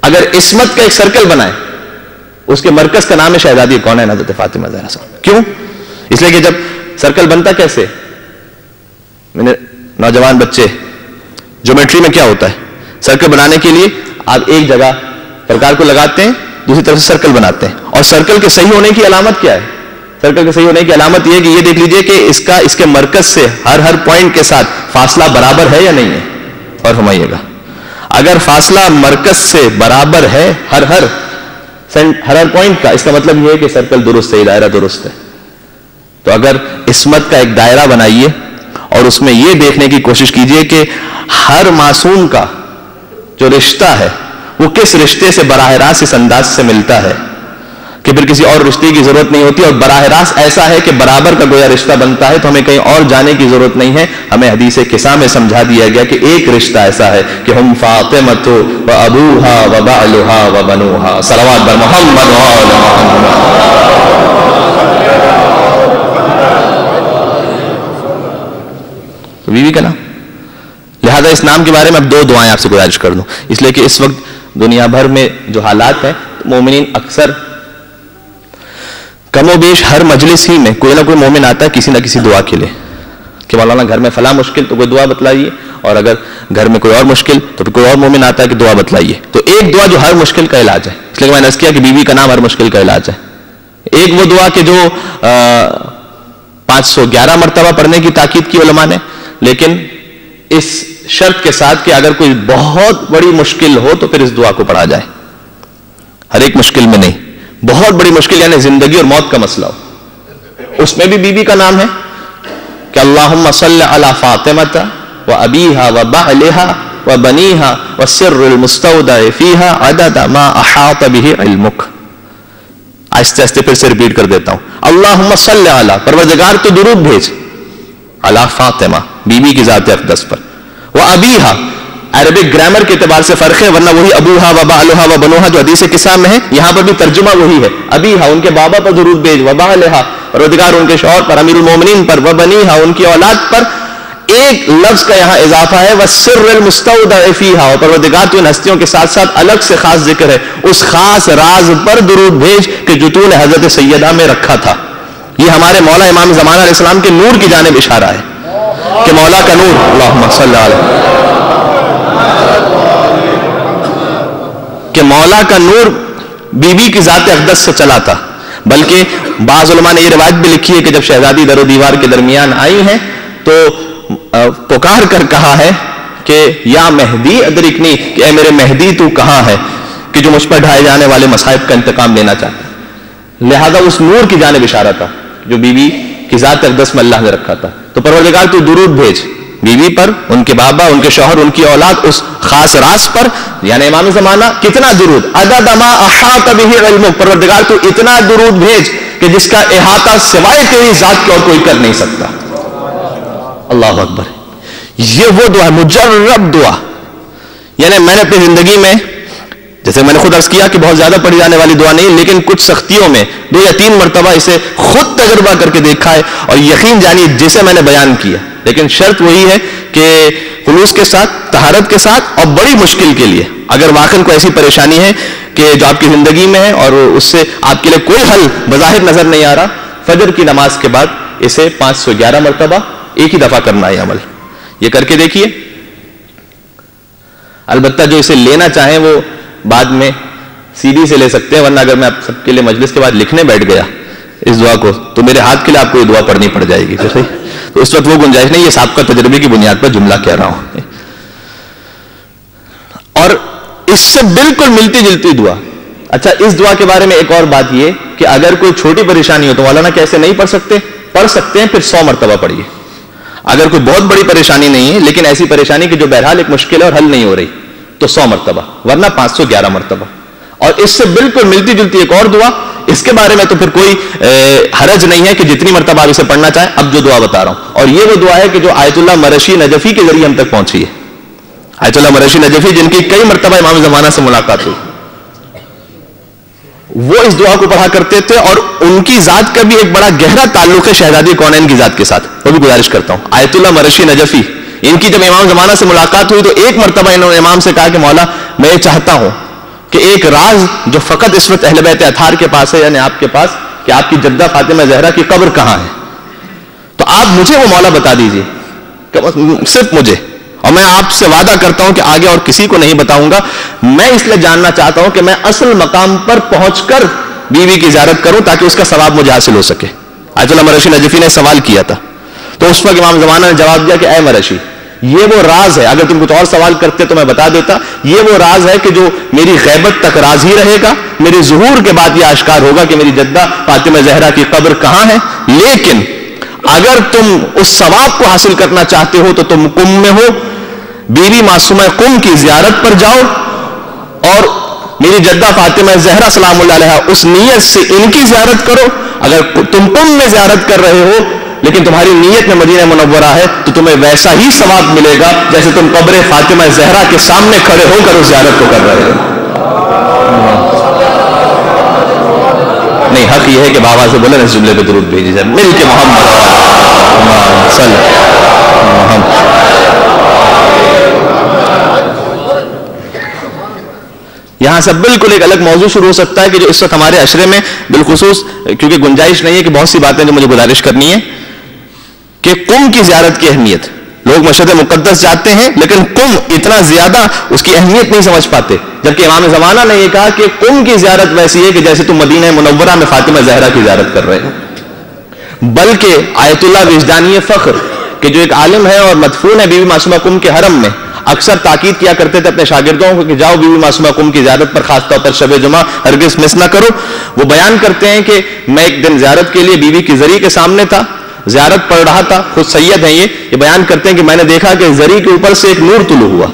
اگر عصمت کا ایک سرکل بنائے اس کے مرکز کا نام ہے شہزادی کون ہے؟ حضرت فاطمہ زہرا صاحب. کیوں؟ اس لیے کہ جب سرکل بنتا کیسے, میرے نوجوان بچے, جیومیٹری میں کیا ہوتا ہے, سرکل بنانے کے لیے آپ ایک جگہ پرکار کو لگاتے ہیں, دوسری طرف سے سرکل بناتے ہیں, اور سرکل کے صحیح ہونے کی علامت کیا ہے؟ سرکل کے صحیح ہونے کی علامت یہ ہے کہ یہ دیکھ لیجئے کہ اس کے مرکز سے ہر پوائنٹ کے ساتھ فاصلہ برابر ہے یا نہیں ہے. اور فرمائیے گا اگر فاصلہ مرکز سے برابر ہے ہر پوائنٹ کا, اس کا مطلب یہ ہے کہ سرکل درست ہے, دائرہ درست ہے. تو اگر عصمت کا ایک دائرہ بنائیے اور اس میں یہ دیکھنے کی کوشش کیجئے کہ ہر معصوم کا جو رشتہ ہے وہ کس رشتے سے براہ راست اس انداز سے ملتا ہے کہ پھر کسی اور رشتے کی ضرورت نہیں ہوتی, اور براہ راست ایسا ہے کہ برابر کا گویا رشتہ بنتا ہے, تو ہمیں کہیں اور جانے کی ضرورت نہیں ہے. ہمیں حدیث قصہ میں سمجھا دیا گیا کہ ایک رشتہ ایسا ہے کہ ہم فاطمۃ و ابوہا و بعلہا و بنوہا. صلوات بر محمد و آل محمد. بیوی کا نام. لہذا اس نام کے بارے میں اب 2 دعائیں آپ سے گزارش کر دوں, اس لیے کہ اس وقت دنیا بھر میں جو حالات ہیں مومنین اکثر کم و بیش ہر مجلس ہی میں کوئی نہ کوئی مومن آتا ہے کسی نہ کسی دعا کے لیے کہ مولانا گھر میں فلاں مشکل تو کوئی دعا بتلائیے, اور اگر گھر میں کوئی اور مشکل تو پھر کوئی اور مومن آتا ہے کہ دعا بتلائیے. تو ایک دعا جو ہر مشکل کا علاج ہے, اس لیے میں نے عرض کیا کہ بیوی کا نام ہر مشکل کا علاج ہے. ایک وہ دعا کہ جو 511 مرتبہ پڑھنے کی تاکید کی علماء نے, لیکن اس شرط کے ساتھ کہ اگر کوئی بہت بڑی مشکل ہو تو پھر اس دعا کو پڑھا جائے. ہر ایک مشکل میں نہیں, بہت بڑی مشکل یعنی زندگی اور موت کا مسئلہ ہو, اس میں بھی بیوی کا نام ہے کہ اللہم صلی علی فاطمۃ و ابیہا و بعلہا و بنیہا و سر المستودع فیہا عدد ما احاط بہ علمک. آہستہ آہستہ پھر سے ریپیٹ کر دیتا ہوں. اللہم صلی علی, پروردگار تو درود بھیج, علی فاطمہ بی بی کی ذات اقدس پر, وہ ابیہا عربک گرامر کے اعتبار سے فرق ہے, ورنہ وہی ابوہا و بعلہا و بنوہا جو حدیث قصہ میں ہے, یہاں پر بھی ترجمہ وہی ہے. ابیہا ان کے بابا پر درود بھیج, و بعلہا پروردگار ان کے شوہر پر, امیر المومنین پر, و بنیہا ان کی اولاد پر. ایک لفظ کا یہاں اضافہ ہے وَالسِّرِّ الْمُسْتَوْدَعِ فِيهَا, اور پروردگار تو ان ہستیوں کے ساتھ ساتھ الگ سے خاص ذکر ہے اس خاص راز پر درود بھیج کہ جو تو نے حضرت سیدہ میں رکھا تھا. یہ ہمارے مولا امام زمانہ علیہ السلام کے نور کی جانب اشارہ ہے کہ مولا کا نور, اللہم صلی علیہ, کہ مولا کا نور بی بی کی ذات اقدس سے چلا تھا. بلکہ بعض علماء نے یہ روایت بھی لکھی ہے کہ جب شہزادی در و دیوار کے درمیان آئی ہیں تو پکار کر کہا ہے کہ یا مہدی ادرکنی, کہ اے میرے مہدی تو کہاں ہے, کہ جو مجھ پر ڈھائے جانے والے مصائب کا انتقام لینا چاہتا ہے. لہذا اس نور کی جانب اشارہ تھا جو بی بی کی ذات اقدس میں اللہ نے رکھا تھا. تو پروردگار تو درود بھیج بیوی پر, ان کے بابا, ان کے شوہر, ان کی اولاد, اس خاص راز پر, یعنی امام زمانہ کتنا درود, عدد ما احاط بہ علمک, پروردگار تو اتنا درود بھیج کہ جس کا احاطہ سوائے تیری ذات کے اور کوئی کر نہیں سکتا. اللہ اکبر. یہ وہ دعا, مجرب دعا. یعنی میں نے اپنی زندگی میں, جیسے میں نے خود عرض کیا کہ بہت زیادہ پڑھی جانے والی دعا نہیں, لیکن کچھ سختیوں میں 2 یا 3 مرتبہ اسے خود تجربہ کر کے دیکھا ہے, اور یقین جانیے جسے میں نے بیان کیا. لیکن شرط وہی ہے کہ خلوص کے ساتھ, طہارت کے ساتھ, اور بڑی مشکل کے لیے. اگر واقعی کوئی ایسی پریشانی ہے کہ جو آپ کی زندگی میں ہے اور اس سے آپ کے لیے کوئی حل بظاہر نظر نہیں آ رہا, فجر کی نماز کے بعد اسے 511 مرتبہ ایک ہی دفعہ کرنا ہے عمل. یہ کر کے دیکھیے. البتہ جو اسے لینا چاہیں وہ بعد میں سی ڈی سے لے سکتے ہیں, ورنہ اگر میں آپ سب کے لیے مجلس کے بعد لکھنے بیٹھ گیا اس دعا کو تو میرے ہاتھ کے لیے آپ کو یہ دعا پڑھنی پڑ جائے گی. تو اس وقت وہ گنجائش نہیں, یہ سابقہ تجربے کی بنیاد پر جملہ کہہ رہا ہوں. اور اس سے بالکل ملتی جلتی دعا. اچھا, اس دعا کے بارے میں ایک اور بات یہ کہ اگر کوئی چھوٹی پریشانی ہو تو مولانا کیسے نہیں پڑھ سکتے؟ پڑھ سکتے ہیں, پھر 100 مرتبہ پڑھیے. اگر کوئی بہت بڑی پریشانی نہیں ہے لیکن ایسی پریشانی کہ جو بہرحال ایک مشکل ہے اور حل نہیں ہو رہی, تو 100 مرتبہ, ورنہ 511 مرتبہ. اور اس سے بالکل ملتی جلتی ایک اور دعا, اس کے بارے میں تو پھر کوئی حرج نہیں ہے کہ جتنی مرتبہ آپ اسے پڑھنا چاہیں. اب جو دعا بتا رہا ہوں, اور یہ وہ دعا ہے کہ جو آیت اللہ مرشی نجفی کے ذریعے ہم تک پہنچی ہے. آیت اللہ مرشی نجفی جن کی کئی مرتبہ امام زمانہ سے ملاقات ہوئی, وہ اس دعا کو پڑھا کرتے تھے, اور ان کی ذات کا بھی ایک بڑا گہرا تعلق ہے شہزادی کونین کی ذات کے ساتھ. وہ بھی گزارش کرتا ہوں, آیت اللہ مرشی نجفی, ان کی جب امام زمانہ سے ملاقات ہوئی تو ایک مرتبہ انہوں نے امام سے کہا کہ مولا میں یہ چاہتا ہوں کہ ایک راز جو فقط اس وقت اہل بیت اطہار کے پاس ہے, یعنی آپ کے پاس, کہ آپ کی جدہ فاطمہ زہرا کی قبر کہاں ہے, تو آپ مجھے وہ مولا بتا دیجئے, صرف مجھے, اور میں آپ سے وعدہ کرتا ہوں کہ آگے اور کسی کو نہیں بتاؤں گا. میں اس لیے جاننا چاہتا ہوں کہ میں اصل مقام پر پہنچ کر بیوی کی زیارت کروں تاکہ اس کا ثواب مجھے حاصل ہو سکے. آیت اللہ مرشی نجفی نے سوال کیا تھا, تو اس وقت امام زمانہ نے جواب دیا کہ اے مرشی, یہ وہ راز ہے, اگر تم کچھ اور سوال کرتے تو میں بتا دیتا, یہ وہ راز ہے کہ جو میری غیبت تک راز ہی رہے گا, میری ظہور کے بعد یہ آشکار ہوگا کہ میری جدہ فاطمہ زہرا کی قبر کہاں ہے. لیکن اگر تم اس ثواب کو حاصل کرنا چاہتے ہو تو تم قم میں ہو, بیوی معصومہ قم کی زیارت پر جاؤ, اور میری جدہ فاطمہ زہرا سلام اللہ علیہا اس نیت سے ان کی زیارت کرو. اگر تم قم میں زیارت کر رہے ہو لیکن تمہاری نیت میں مدینہ منورہ ہے تو تمہیں ویسا ہی ثواب ملے گا جیسے تم قبر فاطمہ زہرا کے سامنے کھڑے ہو کر اس زیارت کو کر رہے ہو. نہیں, حق یہ ہے کہ بابا سے بولے اس جملے پہ درود بھیجی جائے, مل کے محمد صلی محمد. یہاں سے بالکل ایک الگ موضوع شروع ہو سکتا ہے کہ جو اس وقت ہمارے عشرے میں بالخصوص, کیونکہ گنجائش نہیں ہے کہ بہت سی باتیں جو مجھے گزارش کرنی ہے, کہ قم کی زیارت کی اہمیت. لوگ مشہد مقدس جاتے ہیں لیکن قم اتنا زیادہ اس کی اہمیت نہیں سمجھ پاتے, جبکہ امام زمانہ نے یہ کہا کہ قم کی زیارت ویسی ہے کہ جیسے تم مدینہ منورہ میں فاطمہ زہرا کی زیارت کر رہے ہیں. بلکہ آیت اللہ وجدانی فخر کہ جو ایک عالم ہے اور مدفون ہے بیوی معصومہ قم کے حرم میں, اکثر تاکید کیا کرتے تھے اپنے شاگردوں کو کہ جاؤ بیوی معصومہ قم کی زیارت پر, خاص طور پر شب جمعہ ہرگز مس نہ کرو. وہ بیان کرتے ہیں کہ میں ایک دن زیارت کے لیے بیوی کی زری کے سامنے تھا, زیارت پڑھ رہا تھا, خود سید ہیں یہ بیان کرتے ہیں کہ میں نے دیکھا کہ زری کے اوپر سے ایک نور طلوع ہوا,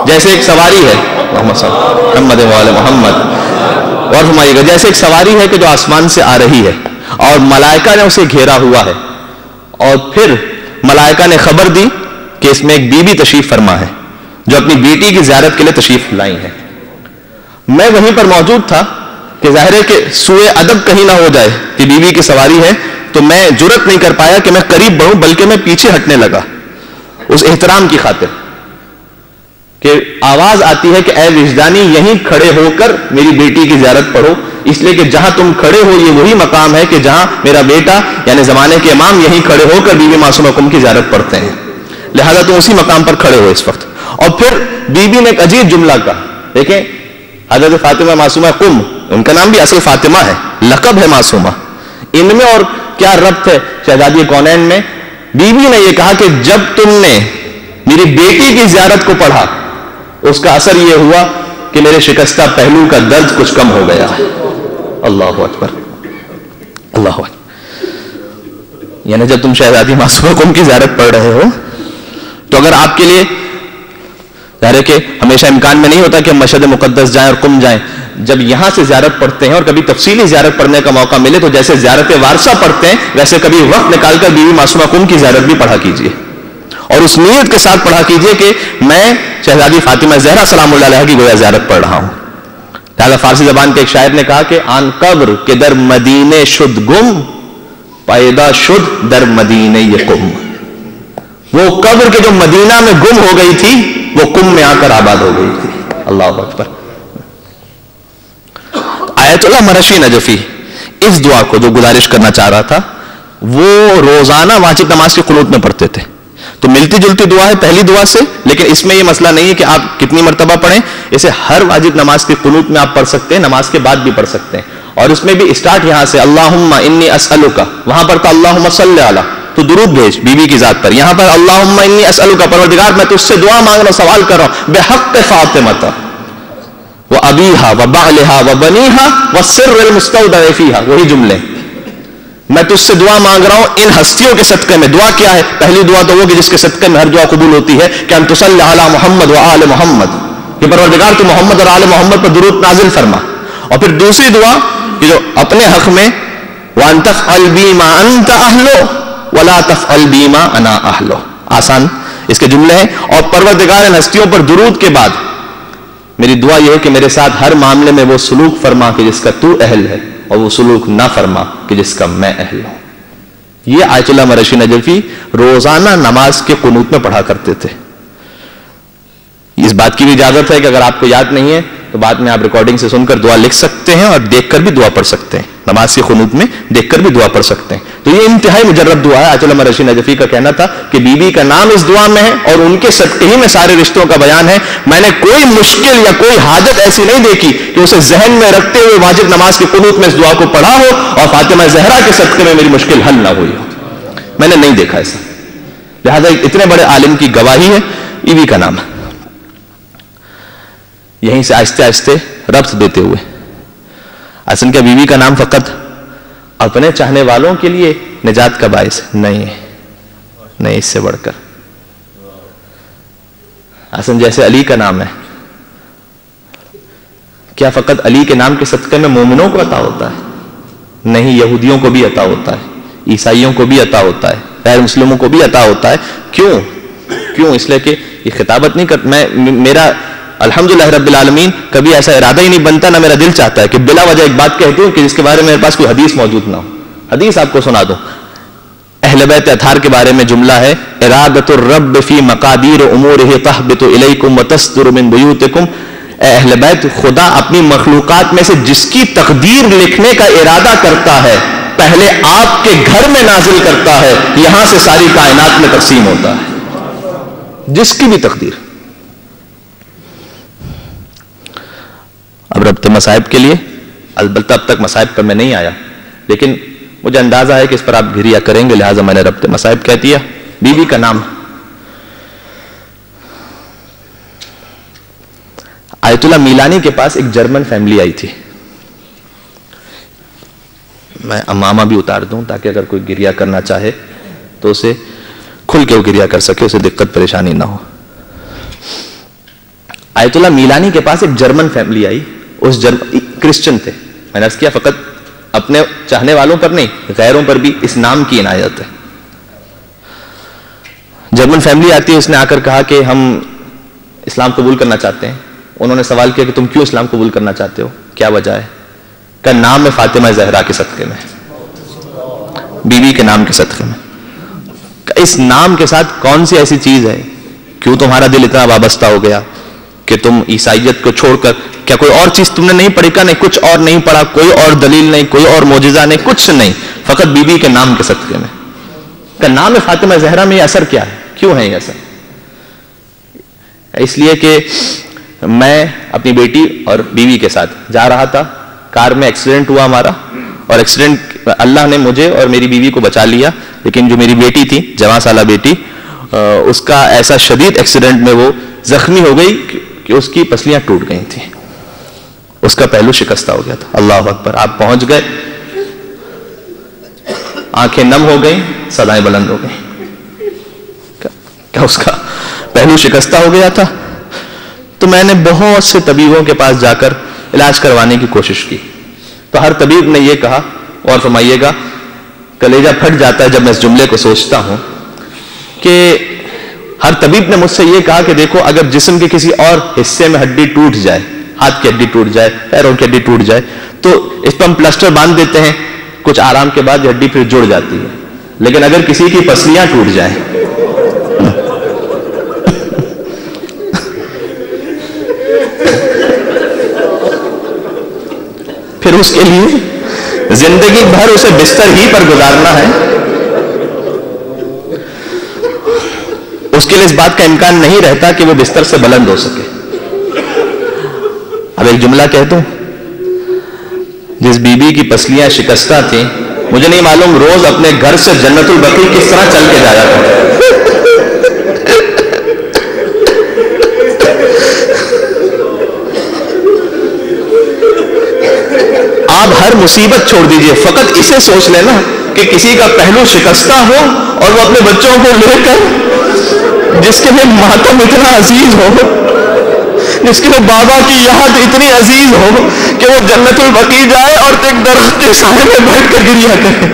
جیسے ایک سواری ہے, محمد وعلی محمد, اور فرمائیے گا جیسے ایک سواری ہے کہ جو آسمان سے آ رہی ہے اور ملائکہ نے اسے گھیرا ہوا ہے, اور پھر ملائکہ نے خبر دی کہ اس میں ایک بیوی تشریف فرما ہے جو اپنی بیٹی کی زیارت کے لیے تشریف لائی ہے. میں وہیں پر موجود تھا کہ ظاہر ہے کہ سوء ادب کہیں نہ ہو جائے کہ بیوی کی سواری ہے, تو میں جرت نہیں کر پایا کہ میں قریب بڑھوں, بلکہ میں پیچھے ہٹنے لگا اس احترام کی خاطر کہ آواز آتی ہے کہ اے وجدانی یہیں کھڑے ہو کر میری بیٹی کی زیارت پڑھو, اس لیے کہ جہاں تم کھڑے ہو یہ وہی مقام ہے کہ جہاں میرا بیٹا یعنی زمانے کے امام یہیں کھڑے ہو کر بیوی معصومہ قم کی زیارت پڑھتے ہیں, لہذا تم اسی مقام پر کھڑے ہو اس وقت. اور پھر بیوی نے ایک عجیب جملہ کہا, دیکھیں حضرت فاطمہ معصومہ قم, ان کا نام بھی اصل فاطمہ ہے, لقب ہے معصومہ, ان میں اور کیا ربط ہے شہزادی کونین میں. بیوی نے یہ کہا کہ جب تم نے میری بیٹی کی زیارت کو پڑھا اس کا اثر یہ ہوا کہ میرے شکستہ پہلو کا درد کچھ کم ہو گیا. اللہ اکبر, اللہ اکبر. یعنی جب تم شہزادی معصومہ قم کی زیارت پڑھ رہے ہو اگر آپ کے لیے ظاہر ہے کہ ہمیشہ امکان میں نہیں ہوتا کہ ہم مشہد مقدس جائیں اور قم جائیں، جب یہاں سے زیارت پڑھتے ہیں اور کبھی تفصیلی زیارت پڑھنے کا موقع ملے تو جیسے زیارت وارثہ پڑھتے ہیں ویسے کبھی وقت نکال کر بیوی معصومہ قم کی زیارت بھی پڑھا کیجیے، اور اس نیت کے ساتھ پڑھا کیجیے کہ میں شہزادی فاطمہ زہرا سلام اللہ علیہا کی گویا زیارت پڑھ رہا ہوں۔ لہذا فارسی زبان کے ایک شاعر نے کہا کہ آن قبر کے در مدینے شد گم پیدا شد در مدینے قم، وہ قبر کے جو مدینہ میں گم ہو گئی تھی وہ قم میں آ کر آباد ہو گئی تھی۔ اللہ اکبر۔ آیت اللہ مرشی نجفی اس دعا کو جو گزارش کرنا چاہ رہا تھا وہ روزانہ واجب نماز کی قنوت میں پڑھتے تھے، تو ملتی جلتی دعا ہے پہلی دعا سے، لیکن اس میں یہ مسئلہ نہیں ہے کہ آپ کتنی مرتبہ پڑھیں، اسے ہر واجب نماز کی قنوت میں آپ پڑھ سکتے ہیں، نماز کے بعد بھی پڑھ سکتے ہیں، اور اس میں بھی اسٹارٹ یہاں سے اللہم انی اسألک، وہاں پر تھا اللہم صلی علی، تو درود بھیج بیوی کی ذات پر، یہاں پر اللہم انی اسألک، پروردگار میں تجھ سے دعا مانگ رہا ہوں، سوال کر رہا ہوں بحق فاطمہ وابیہا وبعلہا وبنیہا والسر المستودع فیہا، وہی جملے، میں تجھ سے دعا مانگ رہا ہوں ان ہستیوں کے صدقے میں۔ دعا کیا ہے؟ پہلی دعا تو وہ کہ جس کے صدقے میں ہر دعا قبول ہوتی ہے کہ ان تصلی علی محمد و آل محمد، کہ پروردگار تو محمد اور آل محمد پر درود نازل فرما، اور پھر دوسری دعا کہ جو اپنے حق میں وان تفعل بی ما انت اہلو ولا تفعل بی ما انا اہلو، آسان اس کے جملے ہیں، اور پروردگار ان ہستیوں پر درود کے بعد میری دعا یہ ہے کہ میرے ساتھ ہر معاملے میں وہ سلوک فرما کہ جس کا تو اہل ہے، اور وہ سلوک نہ فرما کہ جس کا میں اہل ہوں۔ یہ آیت اللہ مرشی نجفی روزانہ نماز کے قنوت میں پڑھا کرتے تھے۔ اس بات کی بھی اجازت ہے کہ اگر آپ کو یاد نہیں ہے تو بعد میں آپ ریکارڈنگ سے سن کر دعا لکھ سکتے ہیں اور دیکھ کر بھی دعا پڑھ سکتے ہیں، نماز کی قنوت میں دیکھ کر بھی دعا پڑھ سکتے ہیں۔ تو یہ انتہائی مجرب دعا ہے۔ آیت اللہ مرشی نجفی کا کہنا تھا کہ بی بی کا نام اس دعا میں ہے اور ان کے صدقے ہی میں سارے رشتوں کا بیان ہے، میں نے کوئی مشکل یا کوئی حاجت ایسی نہیں دیکھی کہ اسے ذہن میں رکھتے ہوئے واجب نماز کی قنوت میں اس دعا کو پڑھا ہو اور فاطمہ زہرا کے صدقے میں میری مشکل حل نہ ہوئی ہو، میں نے نہیں دیکھا ایسا۔ لہذا اتنے بڑے عالم کی گواہی ہے بیوی کا نام۔ یہیں سے آہستہ آہستہ ربط دیتے ہوئے، اصل کیا بیوی کا نام فقط اپنے چاہنے والوں کے لیے نجات کا باعث نہیں ہے، نہیں، اس سے بڑھ کر اصل جیسے علی کا نام ہے، کیا فقط علی کے نام کے صدقے میں مومنوں کو عطا ہوتا ہے؟ نہیں، یہودیوں کو بھی عطا ہوتا ہے، عیسائیوں کو بھی عطا ہوتا ہے، غیر مسلموں کو بھی عطا ہوتا ہے۔ کیوں؟ اس لیے کہ یہ خطابت نہیں کر، میرا الحمدللہ رب العالمین کبھی ایسا ارادہ ہی نہیں بنتا، نہ میرا دل چاہتا ہے کہ بلا وجہ ایک بات کہتی ہوں کہ جس کے بارے میں میرے پاس کوئی حدیث موجود نہ ہو۔ حدیث آپ کو سنا دوں، اہل بیت اطہار کے بارے میں جملہ ہے، ارادۃ الرب فی مقادیر امورہ تہبط الیکم وتصدر من بیوتکم، اے اہل بیت، خدا اپنی مخلوقات میں سے جس کی تقدیر لکھنے کا ارادہ کرتا ہے پہلے آپ کے گھر میں نازل کرتا ہے، یہاں سے ساری کائنات میں تقسیم ہوتا ہے، جس کی بھی تقدیر۔ اب ربط مصائب کے لیے، البتہ اب تک مصائب پر میں نہیں آیا، لیکن مجھے اندازہ ہے کہ اس پر آپ گھریا کریں گے، لہٰذا میں نے ربط مصائب کہہ دیا۔ بیوی کا نام آیت اللہ میلانی کے پاس ایک جرمن فیملی آئی تھی، میں امامہ بھی اتار دوں تاکہ اگر کوئی گریا کرنا چاہے تو اسے کھل کے وہ گریا کر سکے، اسے دقت پریشانی نہ ہو۔ آیت اللہ میلانی کے پاس ایک جرمن فیملی آئی، اس کرسچن تھے، میں نے عرض کیا فقط اپنے چاہنے والوں پر نہیں، غیروں پر بھی اس نام کی عنایت ہے۔ جرمن فیملی آتی ہے، اس نے آ کر کہا کہ ہم اسلام قبول کرنا چاہتے ہیں۔ انہوں نے سوال کیا کہ تم کیوں اسلام قبول کرنا چاہتے ہو، کیا وجہ ہے؟ کہ نام ہے فاطمہ زہرا کے صدقے میں، بیوی کے نام کے صدقے میں۔ اس نام کے ساتھ کون سی ایسی چیز ہے، کیوں تمہارا دل اتنا وابستہ ہو گیا کہ تم عیسائیت کو چھوڑ کر، کیا کوئی اور چیز تم نے نہیں پڑھی؟ کا نہیں، کچھ اور نہیں پڑھا، کوئی اور دلیل نہیں، کوئی اور معجزہ نہیں، کچھ نہیں، فقط بیوی کے نام کے صدقے میں۔ کہ نام فاطمہ زہرا میں یہ اثر کیا ہے، کیوں ہے یہ اثر؟ اس لیے کہ میں اپنی بیٹی اور بیوی کے ساتھ جا رہا تھا، کار میں ایکسیڈنٹ ہوا ہمارا، اور ایکسیڈنٹ اللہ نے مجھے اور میری بیوی کو بچا لیا، لیکن جو میری بیٹی تھی، جوان سالہ بیٹی، اس کا ایسا شدید ایکسیڈنٹ میں وہ زخمی ہو گئی کہ اس کی پسلیاں ٹوٹ گئی تھیں، اس کا پہلو شکستہ ہو گیا تھا۔ اللہ اکبر، آپ پہنچ گئے، آنکھیں نم ہو گئیں، صدائیں بلند ہو گئیں، کیا اس کا پہلو شکستہ ہو گیا تھا. تو میں نے بہت سے طبیبوں کے پاس جا کر علاج کروانے کی کوشش کی. تو ہر طبیب نے یہ کہا, اور فرمائیے گا کلیجہ پھٹ جاتا ہے جب میں اس جملے کو سوچتا ہوں, کہ ہر طبیب نے مجھ سے یہ کہا کہ دیکھو اگر جسم کے کسی اور حصے میں ہڈی ٹوٹ جائے, ہاتھ کی ہڈی ٹوٹ جائے, پیروں کی ہڈی ٹوٹ جائے, تو اس پر ہم پلسٹر باندھ دیتے ہیں, کچھ آرام کے بعد یہ ہڈی پھر جڑ جاتی ہے. لیکن اگر کسی کی پسلیاں ٹوٹ جائیں, پھر اس کے لیے زندگی بھر اسے بستر ہی پر گزارنا ہے. اس کے لیے اس بات کا امکان نہیں رہتا کہ وہ بستر سے بلند ہو سکے. اب ایک جملہ کہہ دوں, جس بی بی کی پسلیاں شکستہ تھیں, مجھے نہیں معلوم روز اپنے گھر سے جنت البقیع کس طرح چل کے جایا تھا. آپ ہر مصیبت چھوڑ دیجئے, فقط اسے سوچ لینا کہ کسی کا پہلو شکستہ ہو اور وہ اپنے بچوں کو لے کر, جس کے لیے ماتم اتنا عزیز ہو, جس کے لیے بابا کی یاد اتنی عزیز ہو کہ وہ جنت البقیع جائے اور ایک درخت کے سائے میں بیٹھ کر گریا کرے.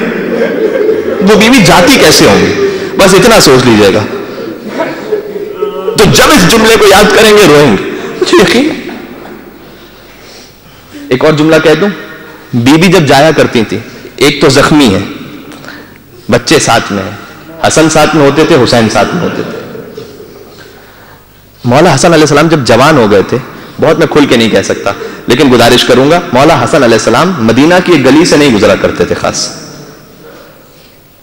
وہ بیوی جاتی کیسے ہوں گی, بس اتنا سوچ لیجئے گا. تو جب اس جملے کو یاد کریں گے روئیں گے, مجھے یقین. ایک اور جملہ کہہ دوں, بی بی جب جایا کرتی تھی, ایک تو زخمی ہے, بچے ساتھ میں ہیں, حسن ساتھ میں ہوتے تھے, حسین ساتھ میں ہوتے تھے. مولا حسن علیہ السلام جب جوان ہو گئے تھے, بہت میں کھل کے نہیں کہہ سکتا لیکن گزارش کروں گا, مولا حسن علیہ السلام مدینہ کی ایک گلی سے نہیں گزرا کرتے تھے خاص.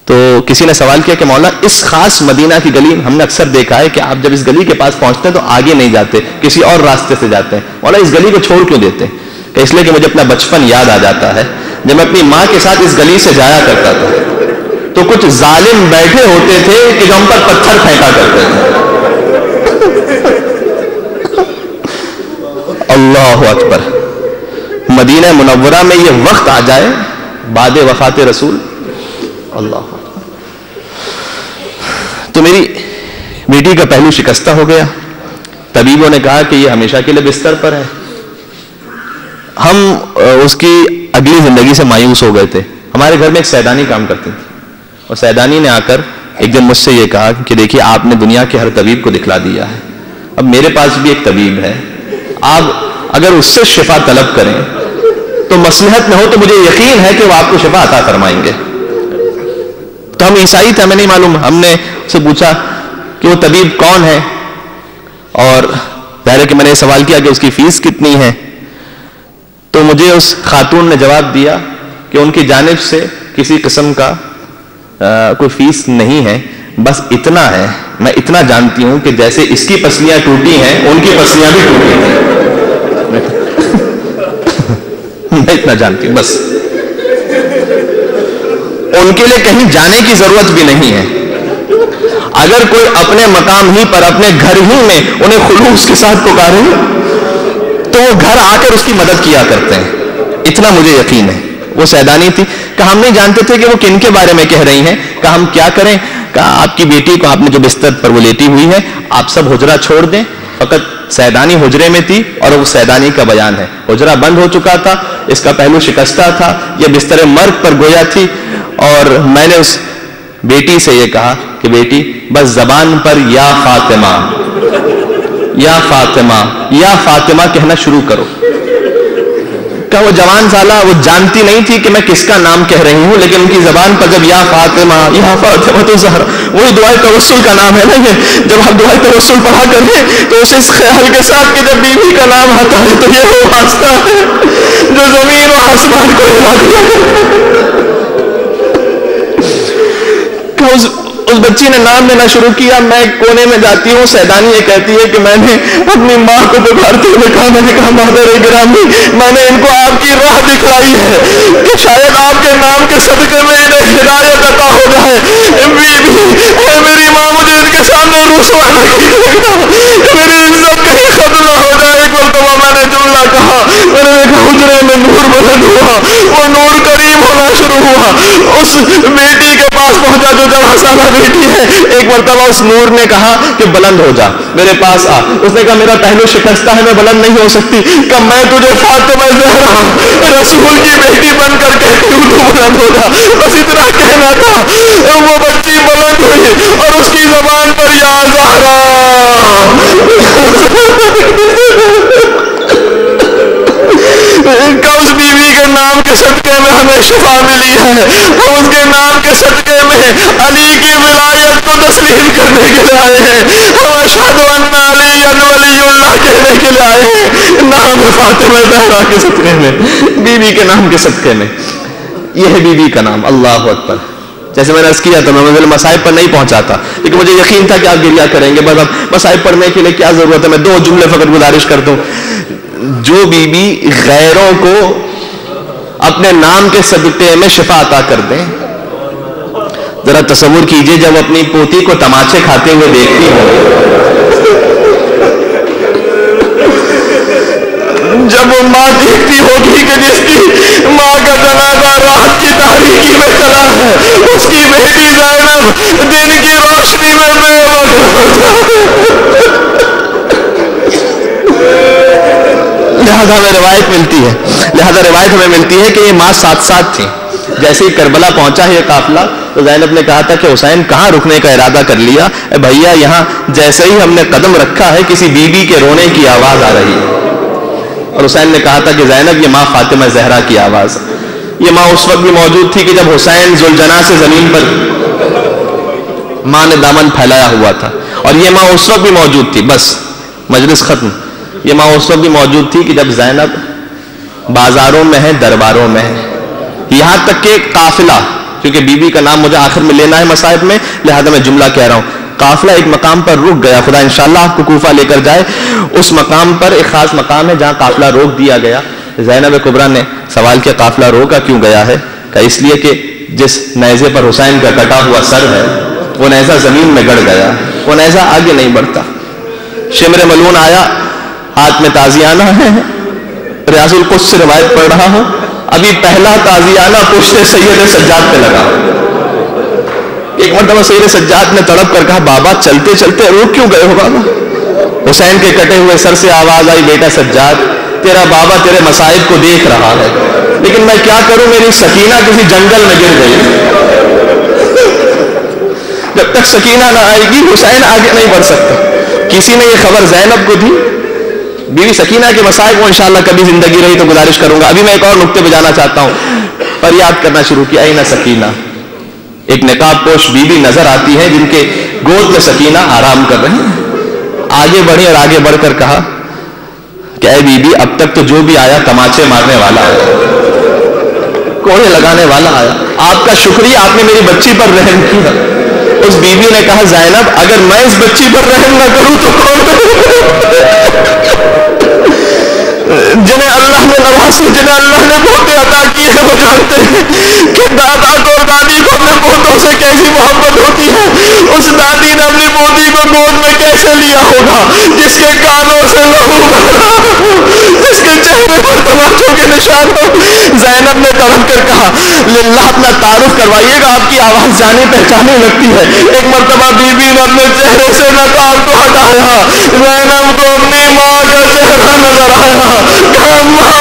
تو کسی نے سوال کیا کہ مولا اس خاص مدینہ کی گلی, ہم نے اکثر دیکھا ہے کہ آپ جب اس گلی کے پاس پہنچتے ہیں تو آگے نہیں جاتے, کسی اور راستے سے جاتے ہیں, مولا اس گلی کو چھوڑ کیوں دیتے ہیں؟ کہ اس لیے کہ مجھے اپنا بچپن یاد آ جاتا ہے, جب میں اپنی ماں کے ساتھ اس گلی سے جایا کرتا تھا تو کچھ ظالم بیٹھے ہوتے تھے کہ جو ہم پر پتھر پھینکا کرتے تھے. اللہ اکبر. مدینہ منورہ میں یہ وقت آ جائے بعد وفات رسول, اللہ. تو میری بیٹی کا پہلو شکستہ ہو گیا, طبیبوں نے کہا کہ یہ ہمیشہ کے لیے بستر پر ہے. ہم اس کی اگلی زندگی سے مایوس ہو گئے تھے. ہمارے گھر میں ایک سیدانی کام کرتی تھی, اور سیدانی نے آ کر ایک دن مجھ سے یہ کہا کہ دیکھیے آپ نے دنیا کے ہر طبیب کو دکھلا دیا ہے, اب میرے پاس بھی ایک طبیب ہے, آپ اگر اس سے شفا طلب کریں تو مصلحت میں ہو تو مجھے یقین ہے کہ وہ آپ کو شفا عطا فرمائیں گے. تو ہم عیسائی تھے, ہمیں نہیں معلوم, ہم نے اس سے پوچھا کہ وہ طبیب کون ہے, اور ظاہر ہے کہ میں نے سوال کیا کہ اس کی فیس کتنی ہے. تو مجھے اس خاتون نے جواب دیا کہ ان کی جانب سے کسی قسم کا کوئی فیس نہیں ہے, بس اتنا ہے, میں اتنا جانتی ہوں کہ جیسے اس کی پسلیاں ٹوٹی ہیں ان کی پسلیاں بھی ٹوٹی ہیں. میں اتنا جانتی ہوں, بس ان کے لیے کہیں جانے کی ضرورت بھی نہیں ہے. اگر کوئی اپنے مقام ہی پر اپنے گھر ہی میں انہیں خلوص کے ساتھ پکارے تو وہ گھر آ کر اس کی مدد کیا کرتے ہیں, اتنا مجھے یقین ہے. وہ سیدانی تھی, کہ ہم نہیں جانتے تھے کہ وہ کن کے بارے میں کہہ رہی ہیں, کہ ہم کیا کریں, کہ آپ کی بیٹی کو آپ نے جو بستر پر وہ لیٹی ہوئی ہے, آپ سب حجرہ چھوڑ دیں. فقط سیدانی حجرے میں تھی اور وہ سیدانی کا بیان ہے. حجرہ بند ہو چکا تھا, اس کا پہلو شکستہ تھا, یہ بستر مرگ پر گویا تھی. اور میں نے اس بیٹی سے یہ کہا کہ بیٹی بس زبان پر یا فاطمہ یا فاطمہ یا فاطمہ کہنا شروع کرو. کہ وہ جوان سالہ, وہ جانتی نہیں تھی کہ میں کس کا نام کہہ رہی ہوں, لیکن ان کی زبان پر جب یا فاطمہ تو زہرا, وہی دعائے توسل کا نام ہے نا یہ, جب آپ دعائے توسل پڑھا کریں تو اس خیال کے ساتھ کہ جب بیوی کا نام آتا ہے تو یہ وہ واسطہ ہے جو زمین و آسمان کو ہلا دیا. اس بچی نے نام لینا شروع کیا, میں کونے میں جاتی ہوں, سیدانی یہ کہتی ہے کہ میں نے اپنی ماں کو پکارتے ہوئے کہا, میں نے کہا مادر گرامی, میں نے ان کو آپ کی راہ دکھلائی ہے کہ شاید آپ کے نام کے صدقے میں انہیں ہدایت عطا ہو جائے. اے میری ماں, مجھے ان کے سامنے رسوا نہ کیجیے, میری عزت کہیں ختم نہ ہو جائے. ایک مرتبہ میں نے جملہ کہا, میں نے دیکھا حجرے میں نور بلند ہوا, وہ نور قریب ہونا شروع ہوا. اس بیٹی کے پاس پاس پہنچا جو جب حسانہ بیٹی ہے. ایک مرتبہ اس نور نے کہا کہ بلند ہو جا, میرے پاس آ. اس نے کہا میرا پہلو شکستہ ہے, میں بلند نہیں ہو سکتی. کہ میں تجھے فاطمہ زہرا رسول کی بیٹی بن کر کہتی ہوں تو بلند ہو جا. بس اتنا کہنا تھا. وہ بچی بلند ہوئی اور اس کی زبان پر یا زہرا. اس بیوی کے نام کے صدقے میں ہمیں شفا ملی ہے. ہم اس کے نام کے صدقے میں علی کی ولایت کو تسلیم کرنے کے لیے آئے ہیں. ہم اشہد ان علی ولی اللہ کہنے کے لیے آئے ہیں. نام فاطمہ زہرا کے صدقے میں, بیوی کے نام کے صدقے میں. یہ ہے بیوی کا نام. اللہ اکبر. جیسے میں نے عرض کیا تھا, میں مصائب پر نہیں پہنچاتا, لیکن مجھے یقین تھا کہ آپ گریہ کریں گے. بس اب مصائب پڑھنے کے لیے کیا ضرورت ہے, میں 2 جملے فقط گزارش کر دوں. جو بی بی غیروں کو اپنے نام کے صدقے میں شفا عطا کر دیں, ذرا تصور کیجئے جب اپنی پوتی کو تماچے کھاتے ہوئے دیکھتی ہو, جب وہ ماں دیکھتی ہوگی کہ جس کی ماں کا جنازہ رات کی تاریکی میں چلا ہے, اس کی بیٹی زینب دن کی روشنی میں بے لہذا روایت ہمیں ملتی ہے کہ یہ ماں ساتھ تھی. جیسے ہی کربلا پہنچا ہے یہ قافلہ, تو زینب نے کہا تھا کہ حسین کہاں رکنے کا ارادہ کر لیا؟ اے بھیا یہاں جیسے ہی ہم نے قدم رکھا ہے کسی بیوی کے رونے کی آواز آ رہی ہے. اور حسین نے کہا تھا کہ زینب یہ ماں فاطمہ زہرا کی آواز. یہ ماں اس وقت بھی موجود تھی کہ جب حسین ذوالجناح سے زمین پر ماں نے دامن پھیلایا ہوا تھا, اور یہ ماں اس وقت بھی موجود تھی. بس مجلس ختم. یہ ماں اس وقت بھی موجود تھی کہ جب زینب بازاروں میں ہے, درباروں میں ہے, یہاں تک کہ قافلہ, کیونکہ بیوی کا نام مجھے آخر میں لینا ہے مصائب میں, لہذا میں جملہ کہہ رہا ہوں. قافلہ ایک مقام پر رک گیا, خدا انشاءاللہ آپ کو کوفہ لے کر جائے. اس مقام پر ایک خاص مقام ہے جہاں قافلہ روک دیا گیا. زینب کبریٰ نے سوال کیا قافلہ روکا کیوں گیا ہے؟ کہ اس لیے کہ جس نیزے پر حسین کا کٹا ہوا سر ہے وہ نیزہ زمین میں گڑ گیا, وہ نیزہ آگے نہیں بڑھتا. شمر ملعون آیا, ہاتھ میں تازیانہ ہے, ریاض القدس سے روایت پڑھ رہا ہوں, ابھی پہلا تازیانہ پشت سید سجاد پہ لگا. ایک مرتبہ سید سجاد نے تڑپ کر کہا بابا چلتے چلتے روک کیوں گئے ہو بابا؟ حسین کے کٹے ہوئے سر سے آواز آئی بیٹا سجاد تیرا بابا تیرے مصائب کو دیکھ رہا ہے, لیکن میں کیا کروں, میری سکینہ کسی جنگل میں گر گئی. جب تک سکینہ نہ آئے گی حسین آگے نہیں بڑھ سکتا. کسی نے یہ خبر زینب کو دی, بیوی سکینہ کے مصائب کو انشاءاللہ کبھی زندگی رہی تو گزارش کروں گا. ابھی میں ایک اور نقطے پہ جانا چاہتا ہوں. پر یاد کرنا شروع کیا اینا سکینہ, ایک نقاب پوش بیوی نظر آتی ہے جن کے گود میں سکینہ آرام کر رہی ہیں. آگے بڑھی اور آگے بڑھ کر کہا کہ اے بی بی اب تک تو جو بھی آیا تماچے مارنے والا آیا, کوڑے لگانے والا آیا, آپ کا شکریہ آپ نے میری بچی پر رحم کیا. اس بیوی نے کہا زینب اگر میں اس بچی پر رحم نہ کروں تو کون؟ جنہیں اللہ نے نوازی, جنہیں اللہ نے پوتے عطا کیے ہیں وہ جانتے ہیں کہ دادا کو اور دادی کو اپنے پوتوں سے کیسی محبت ہوتی ہے. اس دادی نے اپنی پوتی کو گود میں کیسے لیا ہوگا جس کے کانوں سے لہو بہا, جس کے چہرے پر تماچوں کے نشان ہو. زینب نے تڑپ کر کہا للہ اپنا تعارف کروائیے گا, آپ کی آواز جانی پہچانی لگتی ہے. ایک مرتبہ بیوی نے اپنے چہرے سے نقاب کو ہٹایا, زینب کو اپنی ماں کا چہرہ نظر آیا. کہا ماں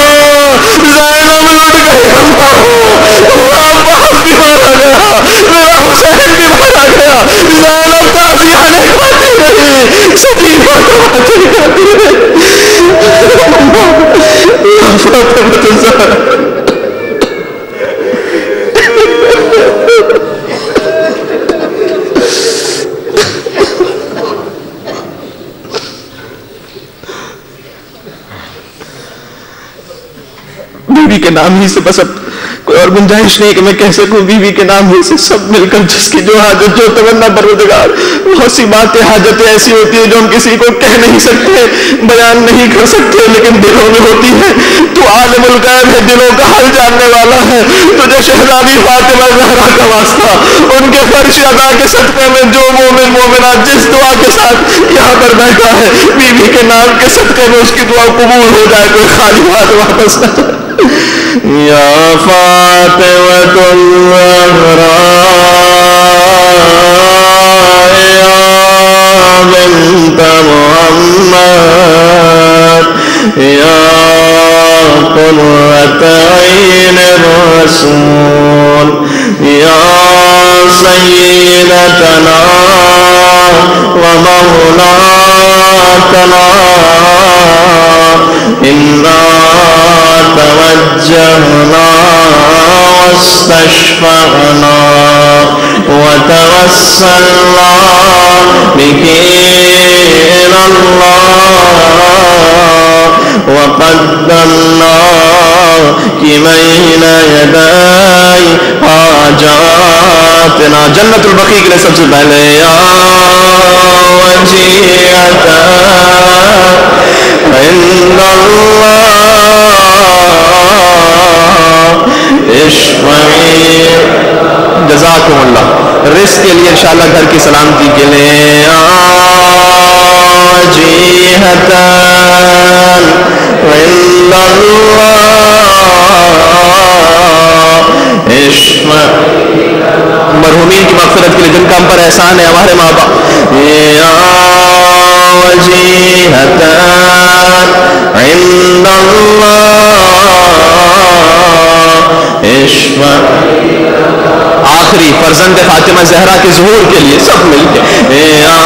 زینب لٹ گئی, عباس بھی مارا گیا, میرا حسین بھی مارا گیا, زینب تازیانے کھاتی رہی, سکینہ تماچے کھاتی رہی. فاطمہ زہرا بیوی کے نام ہی سے بس اب کوئی اور گنجائش نہیں کہ میں کہہ سکوں بیوی کے نام ہی سے سب مل کر جس کی جو حاجت جو تمنا پروردگار. بہت سی باتیں حاجتیں ایسی ہوتی ہیں جو ہم کسی کو کہہ نہیں سکتے, بیان نہیں کر سکتے, لیکن دلوں میں ہوتی ہے. تو عالم الغیب ہے, دلوں کا حال جاننے والا ہے. تجھے شہزادی فاطمہ زہرا کا واسطہ, ان کے فرش ادا کے صدقے میں جو مومن مومنہ جس دعا کے ساتھ یہاں پر بیٹھا ہے بیوی کے نام کے صدقے میں اس کی دعا قبول ہو جائے, کوئی خالی ہاتھ واپس نہ جائے. یا فاطمہ الزہرا سيدتنا ومولاتنا إنا توجهنا واستشفعنا وتوسلنا بك إلى الله وقدمناك بين يدي حاجاتنا. جنت البقیع کے لیے سب سے پہلے یا وجیہتا عند اللہ اشفعی. جزاکم اللہ. رزق کے لیے انشاءاللہ گھر کی سلامتی کے لیے یا وجیہتا عند اللہ اشفعی. مرحومین کی مغفرت کے لیے جن کا ہم پر احسان ہے، ہمارے ماں باپ. یا وجیہتا عند اللہ اشفعی. آخری فرزند فاطمہ زہرا کے ظہور کے لیے سب مل کے یا